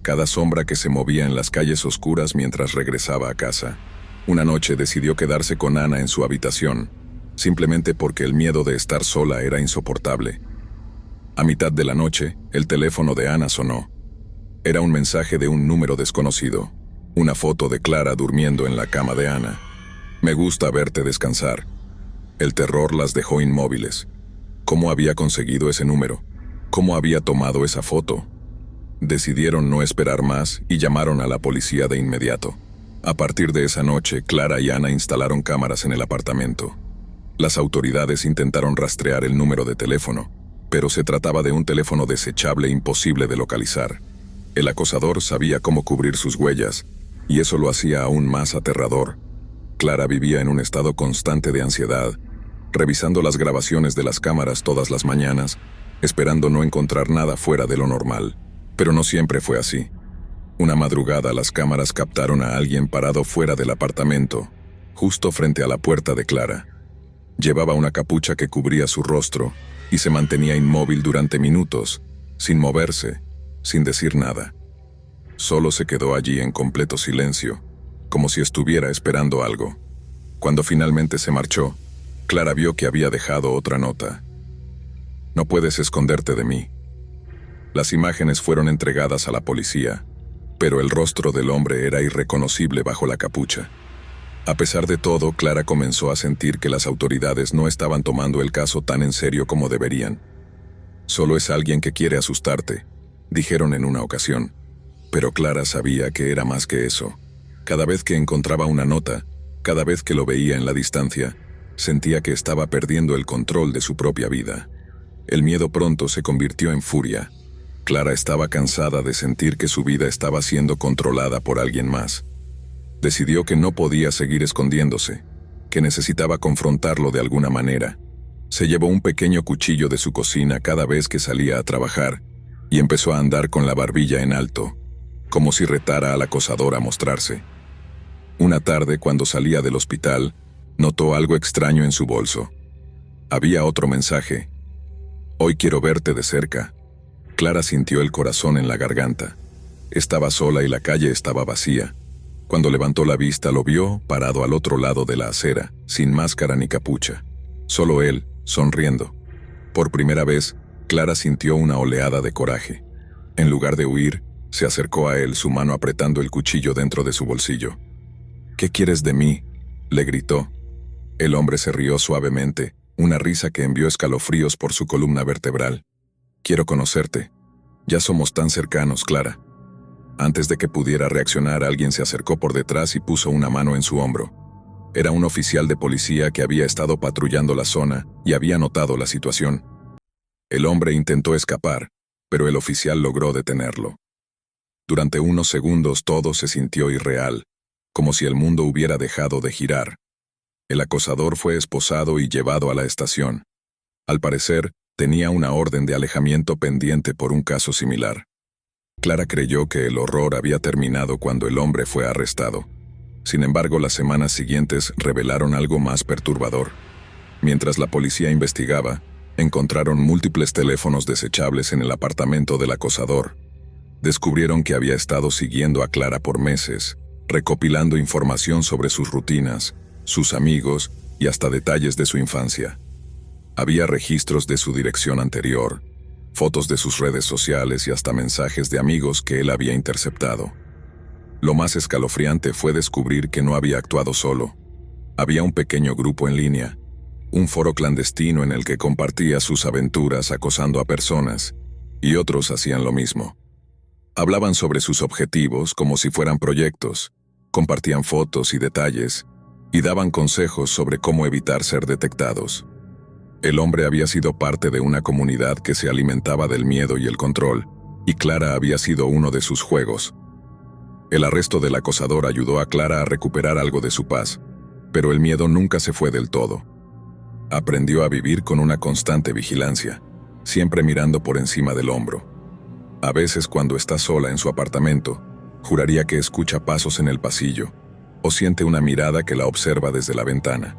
cada sombra que se movía en las calles oscuras mientras regresaba a casa. Una noche decidió quedarse con Ana en su habitación, simplemente porque el miedo de estar sola era insoportable. A mitad de la noche, el teléfono de Ana sonó. Era un mensaje de un número desconocido, una foto de Clara durmiendo en la cama de Ana. «Me gusta verte descansar». El terror las dejó inmóviles. ¿Cómo había conseguido ese número? ¿Cómo había tomado esa foto? Decidieron no esperar más y llamaron a la policía de inmediato. A partir de esa noche, Clara y Ana instalaron cámaras en el apartamento. Las autoridades intentaron rastrear el número de teléfono, pero se trataba de un teléfono desechable imposible de localizar. El acosador sabía cómo cubrir sus huellas, y eso lo hacía aún más aterrador. Clara vivía en un estado constante de ansiedad, revisando las grabaciones de las cámaras todas las mañanas, esperando no encontrar nada fuera de lo normal. Pero no siempre fue así. Una madrugada las cámaras captaron a alguien parado fuera del apartamento, justo frente a la puerta de Clara. Llevaba una capucha que cubría su rostro y se mantenía inmóvil durante minutos, sin moverse, sin decir nada. Solo se quedó allí en completo silencio, como si estuviera esperando algo. Cuando finalmente se marchó, Clara vio que había dejado otra nota. «No puedes esconderte de mí». Las imágenes fueron entregadas a la policía, pero el rostro del hombre era irreconocible bajo la capucha. A pesar de todo, Clara comenzó a sentir que las autoridades no estaban tomando el caso tan en serio como deberían. «Solo es alguien que quiere asustarte», dijeron en una ocasión. Pero Clara sabía que era más que eso. Cada vez que encontraba una nota, cada vez que lo veía en la distancia, sentía que estaba perdiendo el control de su propia vida. El miedo pronto se convirtió en furia. Clara estaba cansada de sentir que su vida estaba siendo controlada por alguien más. Decidió que no podía seguir escondiéndose, que necesitaba confrontarlo de alguna manera. Se llevó un pequeño cuchillo de su cocina cada vez que salía a trabajar y empezó a andar con la barbilla en alto, como si retara al acosador a mostrarse. Una tarde, cuando salía del hospital, notó algo extraño en su bolso. Había otro mensaje. «Hoy quiero verte de cerca». Clara sintió el corazón en la garganta. Estaba sola y la calle estaba vacía. Cuando levantó la vista lo vio parado al otro lado de la acera, sin máscara ni capucha. Solo él, sonriendo. Por primera vez, Clara sintió una oleada de coraje. En lugar de huir, se acercó a él, su mano apretando el cuchillo dentro de su bolsillo. «¿Qué quieres de mí?», le gritó. El hombre se rió suavemente, una risa que envió escalofríos por su columna vertebral. «Quiero conocerte. Ya somos tan cercanos, Clara». Antes de que pudiera reaccionar, alguien se acercó por detrás y puso una mano en su hombro. Era un oficial de policía que había estado patrullando la zona y había notado la situación. El hombre intentó escapar, pero el oficial logró detenerlo. Durante unos segundos todo se sintió irreal, como si el mundo hubiera dejado de girar. El acosador fue esposado y llevado a la estación. Al parecer, tenía una orden de alejamiento pendiente por un caso similar. Clara creyó que el horror había terminado cuando el hombre fue arrestado. Sin embargo, las semanas siguientes revelaron algo más perturbador. Mientras la policía investigaba, encontraron múltiples teléfonos desechables en el apartamento del acosador. Descubrieron que había estado siguiendo a Clara por meses, recopilando información sobre sus rutinas, sus amigos y hasta detalles de su infancia. Había registros de su dirección anterior, fotos de sus redes sociales y hasta mensajes de amigos que él había interceptado. Lo más escalofriante fue descubrir que no había actuado solo. Había un pequeño grupo en línea, un foro clandestino en el que compartía sus aventuras acosando a personas, y otros hacían lo mismo. Hablaban sobre sus objetivos como si fueran proyectos, compartían fotos y detalles, y daban consejos sobre cómo evitar ser detectados. El hombre había sido parte de una comunidad que se alimentaba del miedo y el control, y Clara había sido uno de sus juegos. El arresto del acosador ayudó a Clara a recuperar algo de su paz, pero el miedo nunca se fue del todo. Aprendió a vivir con una constante vigilancia, siempre mirando por encima del hombro. A veces, cuando está sola en su apartamento, juraría que escucha pasos en el pasillo, o siente una mirada que la observa desde la ventana.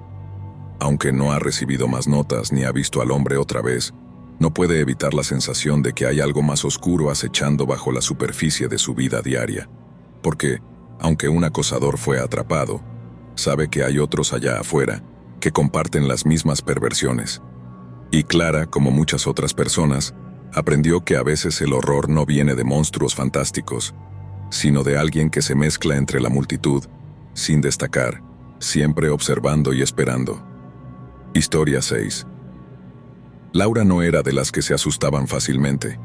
Aunque no ha recibido más notas ni ha visto al hombre otra vez, no puede evitar la sensación de que hay algo más oscuro acechando bajo la superficie de su vida diaria. Porque, aunque un acosador fue atrapado, sabe que hay otros allá afuera que comparten las mismas perversiones. Y Clara, como muchas otras personas, aprendió que a veces el horror no viene de monstruos fantásticos, sino de alguien que se mezcla entre la multitud, sin destacar, siempre observando y esperando. Historia 6. Laura no era de las que se asustaban fácilmente.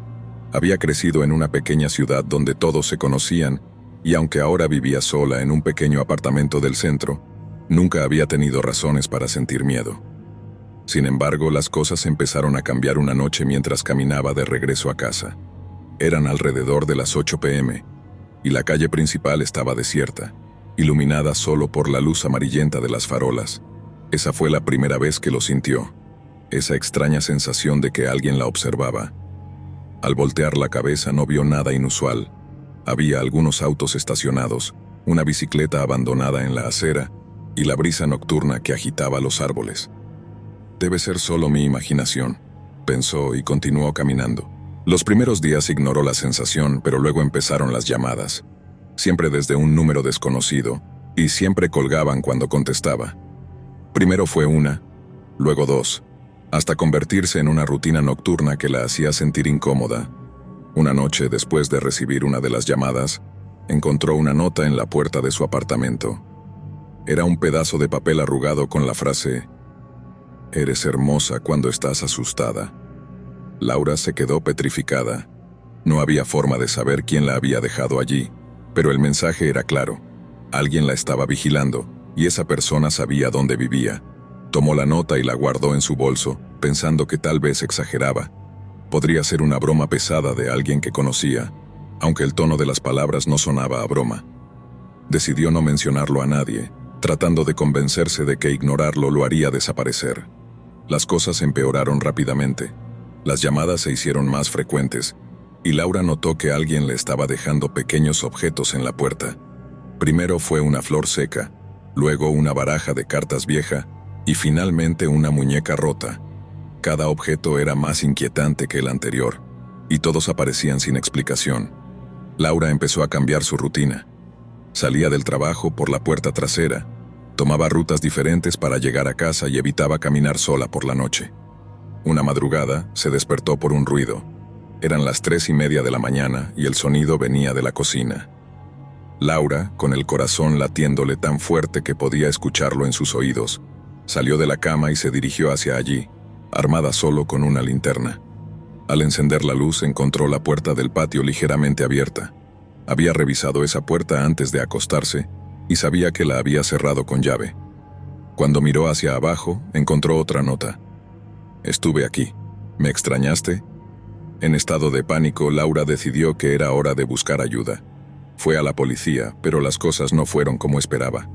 Había crecido en una pequeña ciudad donde todos se conocían, y aunque ahora vivía sola en un pequeño apartamento del centro, nunca había tenido razones para sentir miedo. Sin embargo, las cosas empezaron a cambiar una noche mientras caminaba de regreso a casa. Eran alrededor de las 8 p.m., y la calle principal estaba desierta, iluminada solo por la luz amarillenta de las farolas. Esa fue la primera vez que lo sintió, esa extraña sensación de que alguien la observaba. Al voltear la cabeza no vio nada inusual. Había algunos autos estacionados, una bicicleta abandonada en la acera y la brisa nocturna que agitaba los árboles. Debe ser solo mi imaginación, pensó y continuó caminando. Los primeros días ignoró la sensación, pero luego empezaron las llamadas. Siempre desde un número desconocido, y siempre colgaban cuando contestaba. Primero fue una, luego dos, hasta convertirse en una rutina nocturna que la hacía sentir incómoda. Una noche, después de recibir una de las llamadas, encontró una nota en la puerta de su apartamento. Era un pedazo de papel arrugado con la frase: «Eres hermosa cuando estás asustada». Laura se quedó petrificada. No había forma de saber quién la había dejado allí, pero el mensaje era claro. Alguien la estaba vigilando, y esa persona sabía dónde vivía. Tomó la nota y la guardó en su bolso, pensando que tal vez exageraba. Podría ser una broma pesada de alguien que conocía, aunque el tono de las palabras no sonaba a broma. Decidió no mencionarlo a nadie, tratando de convencerse de que ignorarlo lo haría desaparecer. Las cosas empeoraron rápidamente. Las llamadas se hicieron más frecuentes, y Laura notó que alguien le estaba dejando pequeños objetos en la puerta. Primero fue una flor seca, luego una baraja de cartas vieja, y finalmente una muñeca rota. Cada objeto era más inquietante que el anterior, y todos aparecían sin explicación. Laura empezó a cambiar su rutina. Salía del trabajo por la puerta trasera, tomaba rutas diferentes para llegar a casa y evitaba caminar sola por la noche. Una madrugada, se despertó por un ruido. Eran las 3:30 de la mañana y el sonido venía de la cocina. Laura, con el corazón latiéndole tan fuerte que podía escucharlo en sus oídos, salió de la cama y se dirigió hacia allí, armada solo con una linterna. Al encender la luz encontró la puerta del patio ligeramente abierta. Había revisado esa puerta antes de acostarse y sabía que la había cerrado con llave. Cuando miró hacia abajo, encontró otra nota. «Estuve aquí. ¿Me extrañaste?». En estado de pánico, Laura decidió que era hora de buscar ayuda. Fue a la policía, pero las cosas no fueron como esperaba.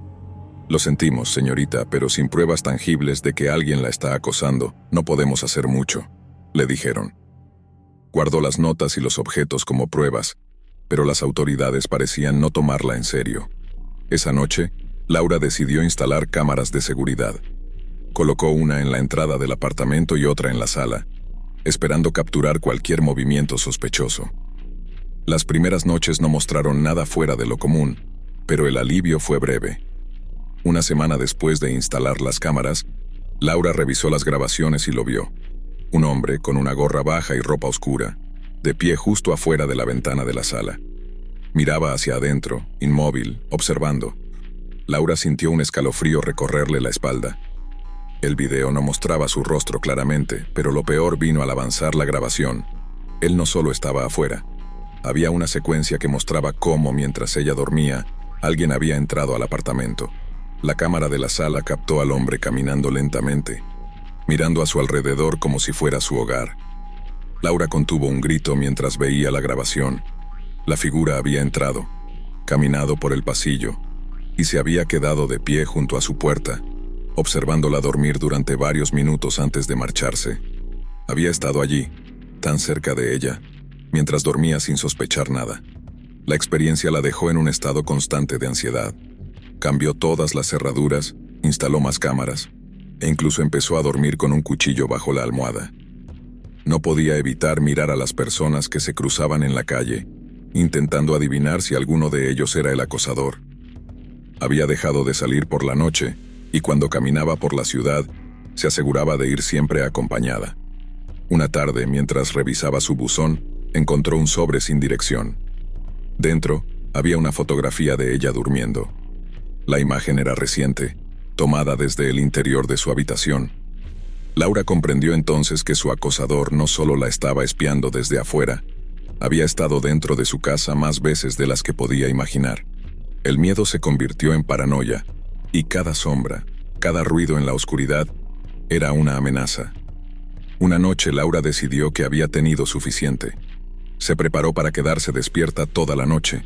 «Lo sentimos, señorita, pero sin pruebas tangibles de que alguien la está acosando, no podemos hacer mucho», le dijeron. Guardó las notas y los objetos como pruebas, pero las autoridades parecían no tomarla en serio. Esa noche, Laura decidió instalar cámaras de seguridad. Colocó una en la entrada del apartamento y otra en la sala, esperando capturar cualquier movimiento sospechoso. Las primeras noches no mostraron nada fuera de lo común, pero el alivio fue breve. Una semana después de instalar las cámaras, Laura revisó las grabaciones y lo vio. Un hombre con una gorra baja y ropa oscura, de pie justo afuera de la ventana de la sala. Miraba hacia adentro, inmóvil, observando. Laura sintió un escalofrío recorrerle la espalda. El video no mostraba su rostro claramente, pero lo peor vino al avanzar la grabación. Él no solo estaba afuera. Había una secuencia que mostraba cómo, mientras ella dormía, alguien había entrado al apartamento. La cámara de la sala captó al hombre caminando lentamente, mirando a su alrededor como si fuera su hogar. Laura contuvo un grito mientras veía la grabación. La figura había entrado, caminado por el pasillo, y se había quedado de pie junto a su puerta, observándola dormir durante varios minutos antes de marcharse. Había estado allí, tan cerca de ella, mientras dormía sin sospechar nada. La experiencia la dejó en un estado constante de ansiedad. Cambió todas las cerraduras, instaló más cámaras. e incluso empezó a dormir con un cuchillo bajo la almohada. No podía evitar mirar a las personas que se cruzaban en la calle, intentando adivinar si alguno de ellos era el acosador. Había dejado de salir por la noche, y cuando caminaba por la ciudad, se aseguraba de ir siempre acompañada. Una tarde, mientras revisaba su buzón, encontró un sobre sin dirección. Dentro, había una fotografía de ella durmiendo. La imagen era reciente, tomada desde el interior de su habitación. Laura comprendió entonces que su acosador no solo la estaba espiando desde afuera, había estado dentro de su casa más veces de las que podía imaginar. El miedo se convirtió en paranoia, y cada sombra, cada ruido en la oscuridad, era una amenaza. Una noche Laura decidió que había tenido suficiente. Se preparó para quedarse despierta toda la noche,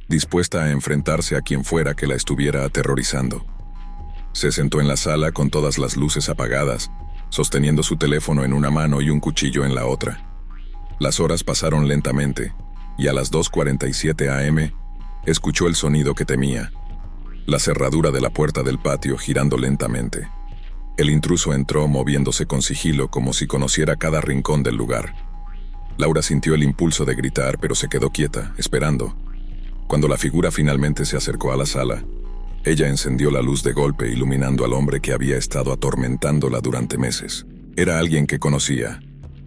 dispuesta a enfrentarse a quien fuera que la estuviera aterrorizando. Se sentó en la sala con todas las luces apagadas, sosteniendo su teléfono en una mano y un cuchillo en la otra. Las horas pasaron lentamente, y a las 2:47 a.m., escuchó el sonido que temía: la cerradura de la puerta del patio girando lentamente. El intruso entró moviéndose con sigilo como si conociera cada rincón del lugar. Laura sintió el impulso de gritar, pero se quedó quieta, esperando. Cuando la figura finalmente se acercó a la sala, ella encendió la luz de golpe, iluminando al hombre que había estado atormentándola durante meses. Era alguien que conocía,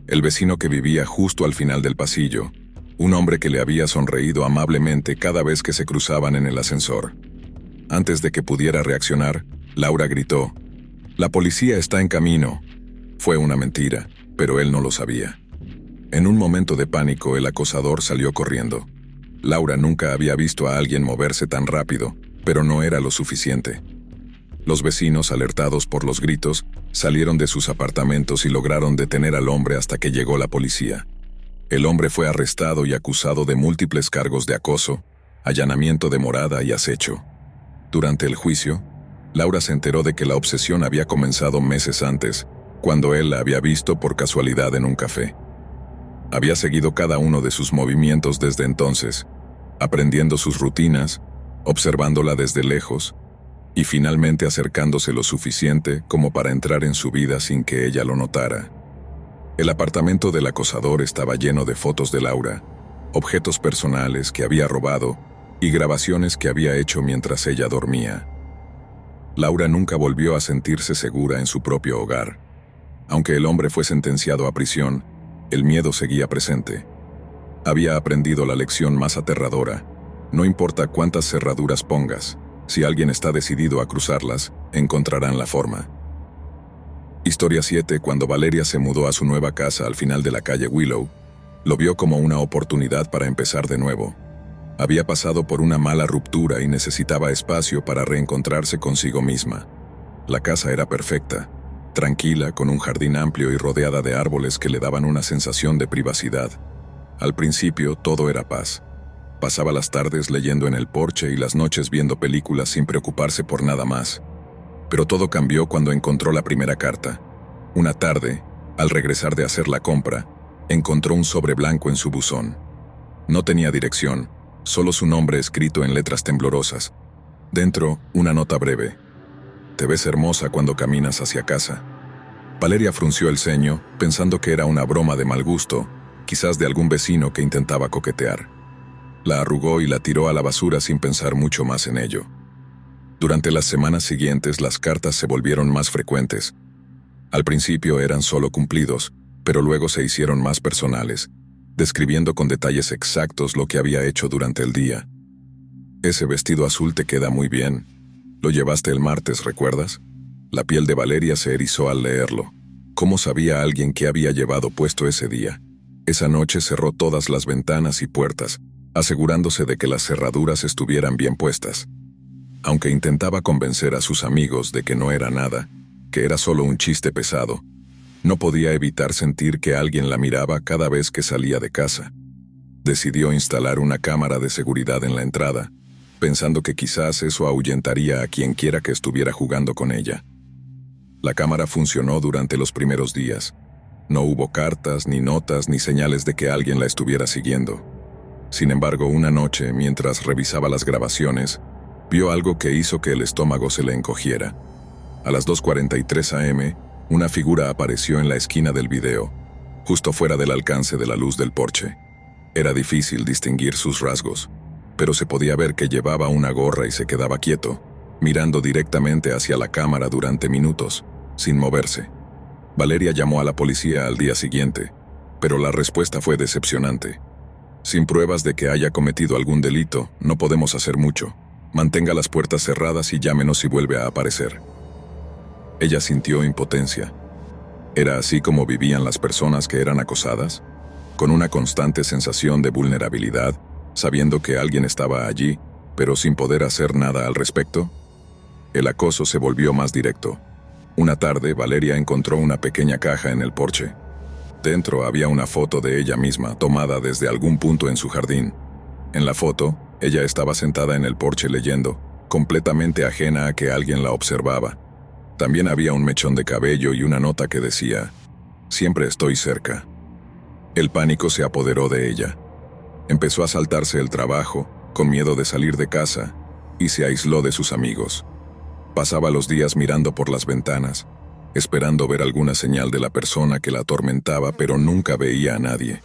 el vecino que vivía justo al final del pasillo, un hombre que le había sonreído amablemente cada vez que se cruzaban en el ascensor. Antes de que pudiera reaccionar, Laura gritó: «La policía está en camino». Fue una mentira, pero él no lo sabía. En un momento de pánico, el acosador salió corriendo. Laura nunca había visto a alguien moverse tan rápido, pero no era lo suficiente. Los vecinos, alertados por los gritos, salieron de sus apartamentos y lograron detener al hombre hasta que llegó la policía. El hombre fue arrestado y acusado de múltiples cargos de acoso, allanamiento de morada y acecho. Durante el juicio, Laura se enteró de que la obsesión había comenzado meses antes, cuando él la había visto por casualidad en un café. Había seguido cada uno de sus movimientos desde entonces, aprendiendo sus rutinas, observándola desde lejos, y finalmente acercándose lo suficiente como para entrar en su vida sin que ella lo notara. El apartamento del acosador estaba lleno de fotos de Laura, objetos personales que había robado y grabaciones que había hecho mientras ella dormía. Laura nunca volvió a sentirse segura en su propio hogar. Aunque el hombre fue sentenciado a prisión, el miedo seguía presente. Había aprendido la lección más aterradora: no importa cuántas cerraduras pongas, si alguien está decidido a cruzarlas, encontrarán la forma. Historia 7. Cuando Valeria se mudó a su nueva casa al final de la calle Willow, lo vio como una oportunidad para empezar de nuevo. Había pasado por una mala ruptura y necesitaba espacio para reencontrarse consigo misma. La casa era perfecta, tranquila, con un jardín amplio y rodeada de árboles que le daban una sensación de privacidad. Al principio todo era paz. Pasaba las tardes leyendo en el porche y las noches viendo películas sin preocuparse por nada más. Pero todo cambió cuando encontró la primera carta. Una tarde, al regresar de hacer la compra, encontró un sobre blanco en su buzón. No tenía dirección, solo su nombre escrito en letras temblorosas. Dentro, una nota breve: «Te ves hermosa cuando caminas hacia casa». Valeria frunció el ceño, pensando que era una broma de mal gusto, quizás de algún vecino que intentaba coquetear. La arrugó y la tiró a la basura sin pensar mucho más en ello. Durante las semanas siguientes, las cartas se volvieron más frecuentes. Al principio eran solo cumplidos, pero luego se hicieron más personales, describiendo con detalles exactos lo que había hecho durante el día. «Ese vestido azul te queda muy bien. Lo llevaste el martes, ¿recuerdas?». La piel de Valeria se erizó al leerlo. ¿Cómo sabía alguien qué había llevado puesto ese día? Esa noche cerró todas las ventanas y puertas, asegurándose de que las cerraduras estuvieran bien puestas. Aunque intentaba convencer a sus amigos de que no era nada, que era solo un chiste pesado, no podía evitar sentir que alguien la miraba cada vez que salía de casa. Decidió instalar una cámara de seguridad en la entrada, pensando que quizás eso ahuyentaría a quien quiera que estuviera jugando con ella. La cámara funcionó durante los primeros días. No hubo cartas, ni notas, ni señales de que alguien la estuviera siguiendo. Sin embargo, una noche, mientras revisaba las grabaciones, vio algo que hizo que el estómago se le encogiera. A las 2:43 am, una figura apareció en la esquina del video, justo fuera del alcance de la luz del porche. Era difícil distinguir sus rasgos, pero se podía ver que llevaba una gorra y se quedaba quieto, mirando directamente hacia la cámara durante minutos, sin moverse. Valeria llamó a la policía al día siguiente, pero la respuesta fue decepcionante. Sin pruebas de que haya cometido algún delito, no podemos hacer mucho. Mantenga las puertas cerradas y llámenos si vuelve a aparecer. Ella sintió impotencia. ¿Era así como vivían las personas que eran acosadas? Con una constante sensación de vulnerabilidad, sabiendo que alguien estaba allí, pero sin poder hacer nada al respecto. El acoso se volvió más directo. Una tarde, Valeria encontró una pequeña caja en el porche. Dentro había una foto de ella misma, tomada desde algún punto en su jardín. En la foto, ella estaba sentada en el porche leyendo, completamente ajena a que alguien la observaba. También había un mechón de cabello y una nota que decía: «Siempre estoy cerca». El pánico se apoderó de ella. Empezó a saltarse el trabajo, con miedo de salir de casa, y se aisló de sus amigos. Pasaba los días mirando por las ventanas, esperando ver alguna señal de la persona que la atormentaba, pero nunca veía a nadie.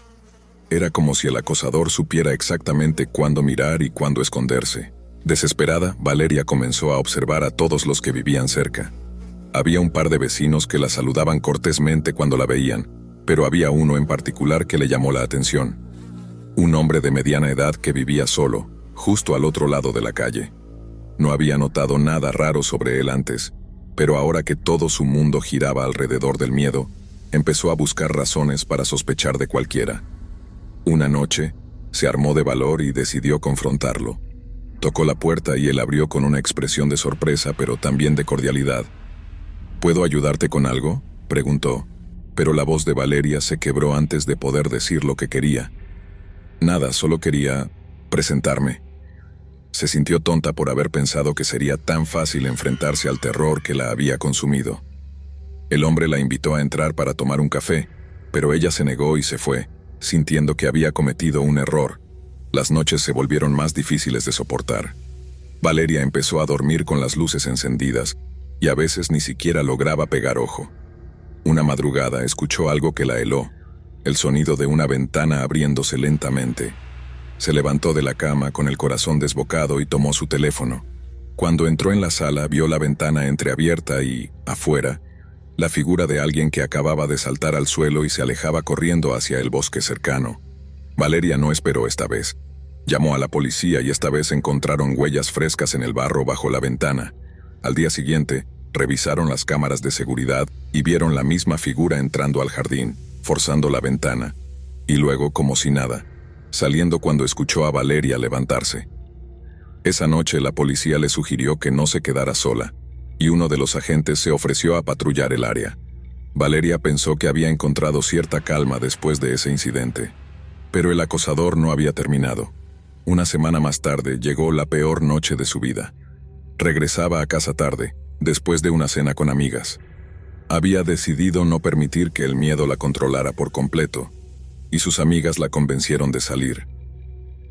Era como si el acosador supiera exactamente cuándo mirar y cuándo esconderse. Desesperada, Valeria comenzó a observar a todos los que vivían cerca. Había un par de vecinos que la saludaban cortésmente cuando la veían, pero había uno en particular que le llamó la atención. Un hombre de mediana edad que vivía solo, justo al otro lado de la calle. No había notado nada raro sobre él antes, pero ahora que todo su mundo giraba alrededor del miedo, empezó a buscar razones para sospechar de cualquiera. Una noche, se armó de valor y decidió confrontarlo. Tocó la puerta y él abrió con una expresión de sorpresa, pero también de cordialidad. «¿Puedo ayudarte con algo?», preguntó, pero la voz de Valeria se quebró antes de poder decir lo que quería. Nada, solo quería presentarme. Se sintió tonta por haber pensado que sería tan fácil enfrentarse al terror que la había consumido. El hombre la invitó a entrar para tomar un café, pero ella se negó y se fue, sintiendo que había cometido un error. Las noches se volvieron más difíciles de soportar. Valeria empezó a dormir con las luces encendidas, y a veces ni siquiera lograba pegar ojo. Una madrugada escuchó algo que la heló, el sonido de una ventana abriéndose lentamente. Se levantó de la cama con el corazón desbocado y tomó su teléfono. Cuando entró en la sala, vio la ventana entreabierta y, afuera, la figura de alguien que acababa de saltar al suelo y se alejaba corriendo hacia el bosque cercano. Valeria no esperó esta vez. Llamó a la policía y esta vez encontraron huellas frescas en el barro bajo la ventana. Al día siguiente, revisaron las cámaras de seguridad y vieron la misma figura entrando al jardín, forzando la ventana, y luego, como si nada, saliendo cuando escuchó a Valeria levantarse. Esa noche la policía le sugirió que no se quedara sola, y uno de los agentes se ofreció a patrullar el área. Valeria pensó que había encontrado cierta calma después de ese incidente, pero el acosador no había terminado. Una semana más tarde llegó la peor noche de su vida. Regresaba a casa tarde, después de una cena con amigas. Había decidido no permitir que el miedo la controlara por completo, y sus amigas la convencieron de salir.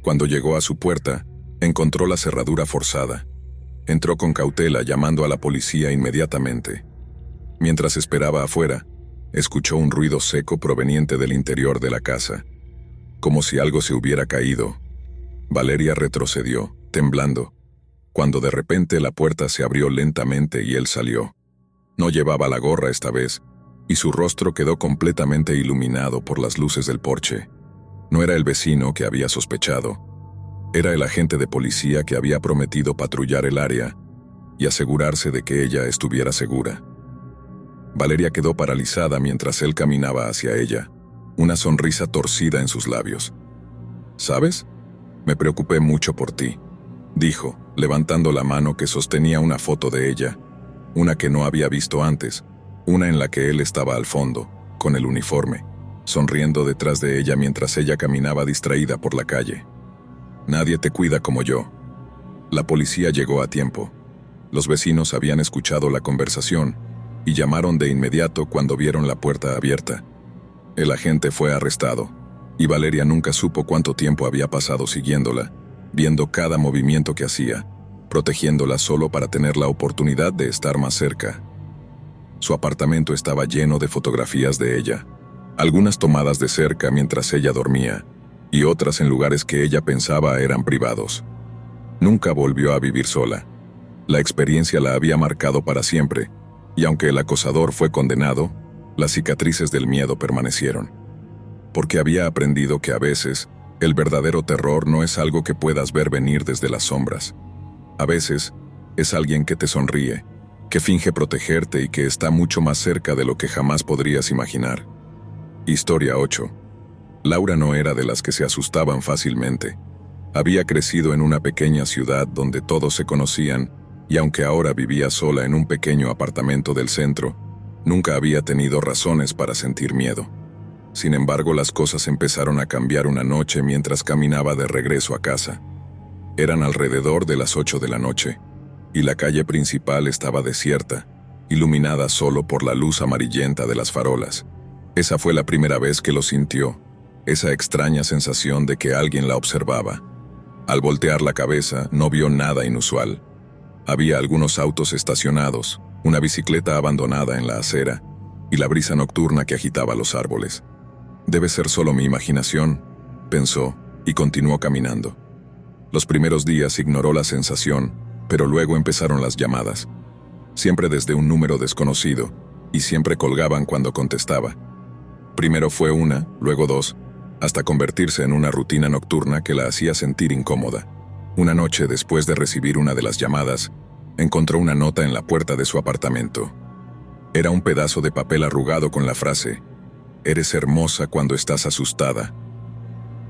Cuando llegó a su puerta, encontró la cerradura forzada. Entró con cautela, llamando a la policía inmediatamente. Mientras esperaba afuera, escuchó un ruido seco proveniente del interior de la casa, como si algo se hubiera caído. Valeria retrocedió, temblando, cuando de repente la puerta se abrió lentamente y él salió. No llevaba la gorra esta vez, y su rostro quedó completamente iluminado por las luces del porche. No era el vecino que había sospechado. Era el agente de policía que había prometido patrullar el área y asegurarse de que ella estuviera segura. Valeria quedó paralizada mientras él caminaba hacia ella, una sonrisa torcida en sus labios. «¿Sabes? Me preocupé mucho por ti», dijo, levantando la mano que sostenía una foto de ella, una que no había visto antes, una en la que él estaba al fondo, con el uniforme, sonriendo detrás de ella mientras ella caminaba distraída por la calle. «Nadie te cuida como yo». La policía llegó a tiempo. Los vecinos habían escuchado la conversación y llamaron de inmediato cuando vieron la puerta abierta. El agente fue arrestado, y Valeria nunca supo cuánto tiempo había pasado siguiéndola, viendo cada movimiento que hacía, protegiéndola solo para tener la oportunidad de estar más cerca, Su apartamento estaba lleno de fotografías de ella, algunas tomadas de cerca mientras ella dormía, y otras en lugares que ella pensaba eran privados. Nunca volvió a vivir sola. La experiencia la había marcado para siempre, y aunque el acosador fue condenado, las cicatrices del miedo permanecieron. Porque había aprendido que a veces, el verdadero terror no es algo que puedas ver venir desde las sombras. A veces, es alguien que te sonríe, que finge protegerte y que está mucho más cerca de lo que jamás podrías imaginar. Historia 8. Laura no era de las que se asustaban fácilmente. Había crecido en una pequeña ciudad donde todos se conocían, y aunque ahora vivía sola en un pequeño apartamento del centro, nunca había tenido razones para sentir miedo. Sin embargo, las cosas empezaron a cambiar una noche mientras caminaba de regreso a casa. Eran alrededor de las 8 de la noche, y la calle principal estaba desierta, iluminada solo por la luz amarillenta de las farolas. Esa fue la primera vez que lo sintió, esa extraña sensación de que alguien la observaba. Al voltear la cabeza, no vio nada inusual. Había algunos autos estacionados, una bicicleta abandonada en la acera, y la brisa nocturna que agitaba los árboles. Debe ser solo mi imaginación, pensó, y continuó caminando. Los primeros días ignoró la sensación, pero luego empezaron las llamadas. Siempre desde un número desconocido, y siempre colgaban cuando contestaba. Primero fue una, luego dos, hasta convertirse en una rutina nocturna que la hacía sentir incómoda. Una noche, después de recibir una de las llamadas, encontró una nota en la puerta de su apartamento. Era un pedazo de papel arrugado con la frase: «Eres hermosa cuando estás asustada».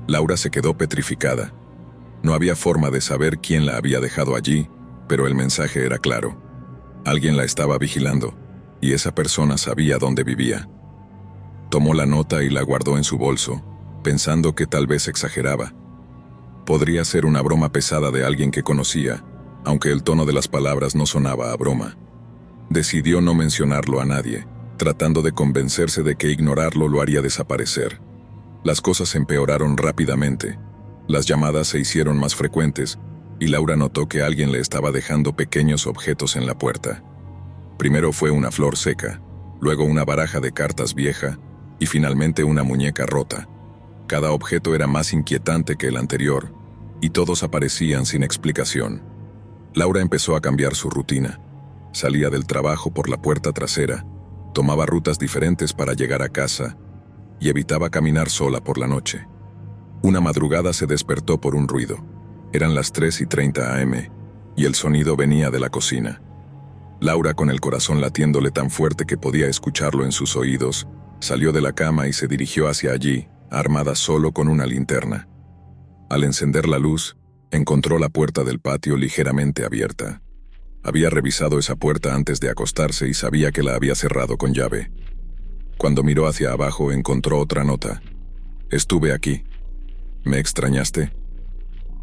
Laura se quedó petrificada. No había forma de saber quién la había dejado allí, pero el mensaje era claro. Alguien la estaba vigilando, y esa persona sabía dónde vivía. Tomó la nota y la guardó en su bolso, pensando que tal vez exageraba. Podría ser una broma pesada de alguien que conocía, aunque el tono de las palabras no sonaba a broma. Decidió no mencionarlo a nadie, tratando de convencerse de que ignorarlo lo haría desaparecer. Las cosas empeoraron rápidamente. Las llamadas se hicieron más frecuentes, y Laura notó que alguien le estaba dejando pequeños objetos en la puerta. Primero fue una flor seca, luego una baraja de cartas vieja, y finalmente una muñeca rota. Cada objeto era más inquietante que el anterior, y todos aparecían sin explicación. Laura empezó a cambiar su rutina. Salía del trabajo por la puerta trasera, tomaba rutas diferentes para llegar a casa, y evitaba caminar sola por la noche. Una madrugada se despertó por un ruido. Eran las 3:30 a.m., y el sonido venía de la cocina. Laura, con el corazón latiéndole tan fuerte que podía escucharlo en sus oídos, salió de la cama y se dirigió hacia allí, armada solo con una linterna. Al encender la luz, encontró la puerta del patio ligeramente abierta. Había revisado esa puerta antes de acostarse y sabía que la había cerrado con llave. Cuando miró hacia abajo, encontró otra nota. «Estuve aquí. ¿Me extrañaste?».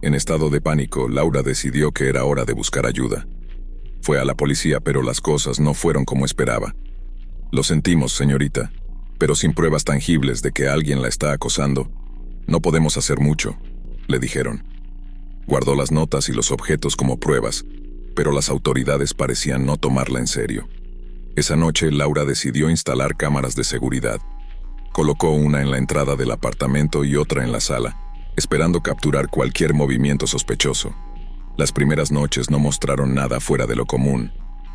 En estado de pánico, Laura decidió que era hora de buscar ayuda. Fue a la policía, pero las cosas no fueron como esperaba. «Lo sentimos, señorita, pero sin pruebas tangibles de que alguien la está acosando, no podemos hacer mucho», le dijeron. Guardó las notas y los objetos como pruebas, pero las autoridades parecían no tomarla en serio. Esa noche, Laura decidió instalar cámaras de seguridad. Colocó una en la entrada del apartamento y otra en la sala, esperando capturar cualquier movimiento sospechoso. Las primeras noches no mostraron nada fuera de lo común,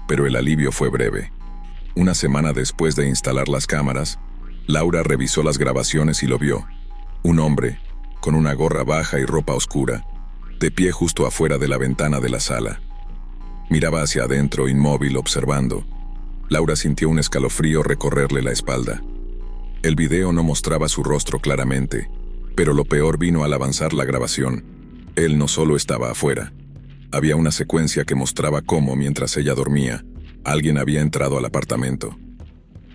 pero el alivio fue breve. Una semana después de instalar las cámaras, Laura revisó las grabaciones y lo vio. Un hombre, con una gorra baja y ropa oscura, de pie justo afuera de la ventana de la sala. Miraba hacia adentro, inmóvil, observando. Laura sintió un escalofrío recorrerle la espalda. El video no mostraba su rostro claramente, pero lo peor vino al avanzar la grabación. Él no solo estaba afuera. Había una secuencia que mostraba cómo, mientras ella dormía, alguien había entrado al apartamento.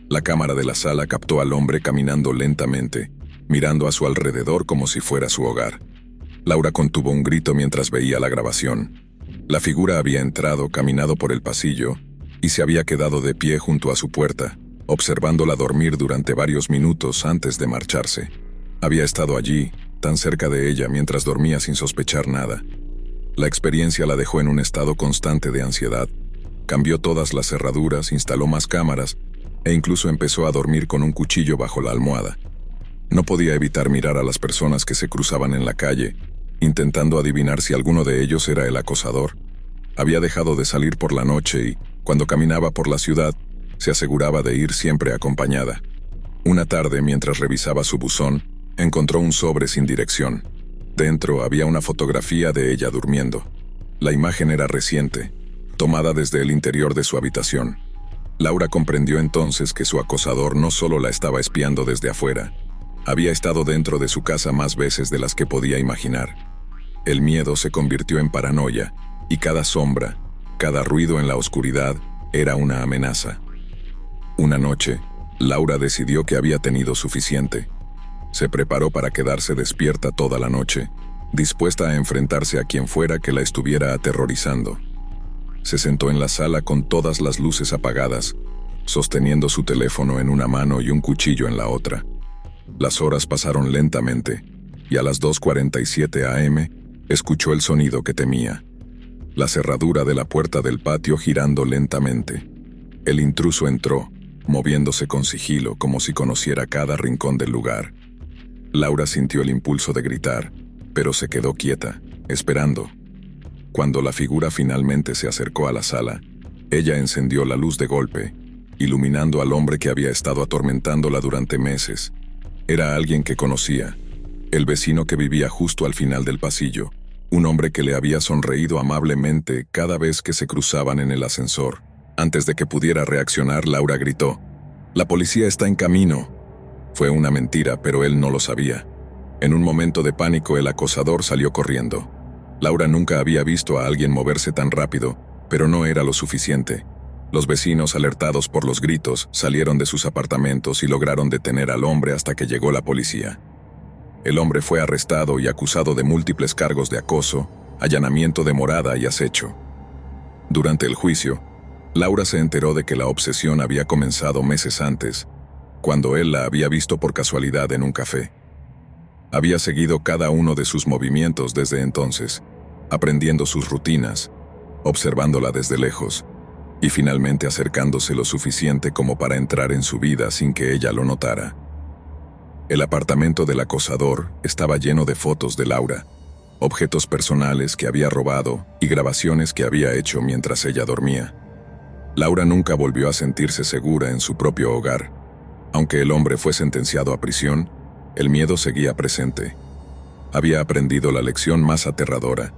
La cámara de la sala captó al hombre caminando lentamente, mirando a su alrededor como si fuera su hogar. Laura contuvo un grito mientras veía la grabación. La figura había entrado, caminado por el pasillo, y se había quedado de pie junto a su puerta, observándola dormir durante varios minutos antes de marcharse. Había estado allí, tan cerca de ella mientras dormía sin sospechar nada. La experiencia la dejó en un estado constante de ansiedad. Cambió todas las cerraduras, instaló más cámaras e incluso empezó a dormir con un cuchillo bajo la almohada. No podía evitar mirar a las personas que se cruzaban en la calle, intentando adivinar si alguno de ellos era el acosador. Había dejado de salir por la noche y, cuando caminaba por la ciudad, se aseguraba de ir siempre acompañada. Una tarde, mientras revisaba su buzón, encontró un sobre sin dirección. Dentro había una fotografía de ella durmiendo. La imagen era reciente, tomada desde el interior de su habitación. Laura comprendió entonces que su acosador no solo la estaba espiando desde afuera, había estado dentro de su casa más veces de las que podía imaginar. El miedo se convirtió en paranoia, y cada sombra, cada ruido en la oscuridad, era una amenaza. Una noche, Laura decidió que había tenido suficiente. Se preparó para quedarse despierta toda la noche, dispuesta a enfrentarse a quien fuera que la estuviera aterrorizando. Se sentó en la sala con todas las luces apagadas, sosteniendo su teléfono en una mano y un cuchillo en la otra. Las horas pasaron lentamente, y a las 2:47 a.m. escuchó el sonido que temía. La cerradura de la puerta del patio girando lentamente. El intruso entró, moviéndose con sigilo como si conociera cada rincón del lugar. Laura sintió el impulso de gritar, pero se quedó quieta, esperando. Cuando la figura finalmente se acercó a la sala, ella encendió la luz de golpe, iluminando al hombre que había estado atormentándola durante meses. Era alguien que conocía, el vecino que vivía justo al final del pasillo, un hombre que le había sonreído amablemente cada vez que se cruzaban en el ascensor. Antes de que pudiera reaccionar, Laura gritó: «¡La policía está en camino!». Fue una mentira, pero él no lo sabía. En un momento de pánico, el acosador salió corriendo. Laura nunca había visto a alguien moverse tan rápido, pero no era lo suficiente. Los vecinos, alertados por los gritos, salieron de sus apartamentos y lograron detener al hombre hasta que llegó la policía. El hombre fue arrestado y acusado de múltiples cargos de acoso, allanamiento de morada y acecho. Durante el juicio, Laura se enteró de que la obsesión había comenzado meses antes, cuando él la había visto por casualidad en un café. Había seguido cada uno de sus movimientos desde entonces, aprendiendo sus rutinas, observándola desde lejos, y finalmente acercándose lo suficiente como para entrar en su vida sin que ella lo notara. El apartamento del acosador estaba lleno de fotos de Laura, objetos personales que había robado y grabaciones que había hecho mientras ella dormía. Laura nunca volvió a sentirse segura en su propio hogar. Aunque el hombre fue sentenciado a prisión, el miedo seguía presente. Había aprendido la lección más aterradora.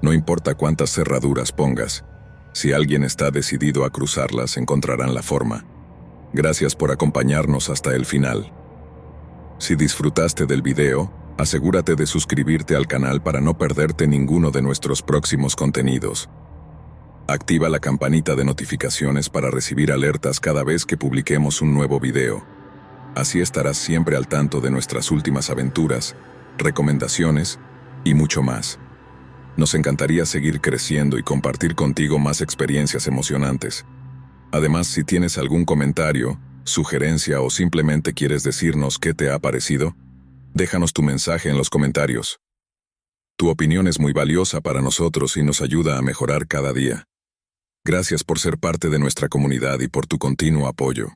No importa cuántas cerraduras pongas, si alguien está decidido a cruzarlas, encontrarán la forma. Gracias por acompañarnos hasta el final. Si disfrutaste del video, asegúrate de suscribirte al canal para no perderte ninguno de nuestros próximos contenidos. Activa la campanita de notificaciones para recibir alertas cada vez que publiquemos un nuevo video. Así estarás siempre al tanto de nuestras últimas aventuras, recomendaciones y mucho más. Nos encantaría seguir creciendo y compartir contigo más experiencias emocionantes. Además, si tienes algún comentario, sugerencia o simplemente quieres decirnos qué te ha parecido, déjanos tu mensaje en los comentarios. Tu opinión es muy valiosa para nosotros y nos ayuda a mejorar cada día. Gracias por ser parte de nuestra comunidad y por tu continuo apoyo.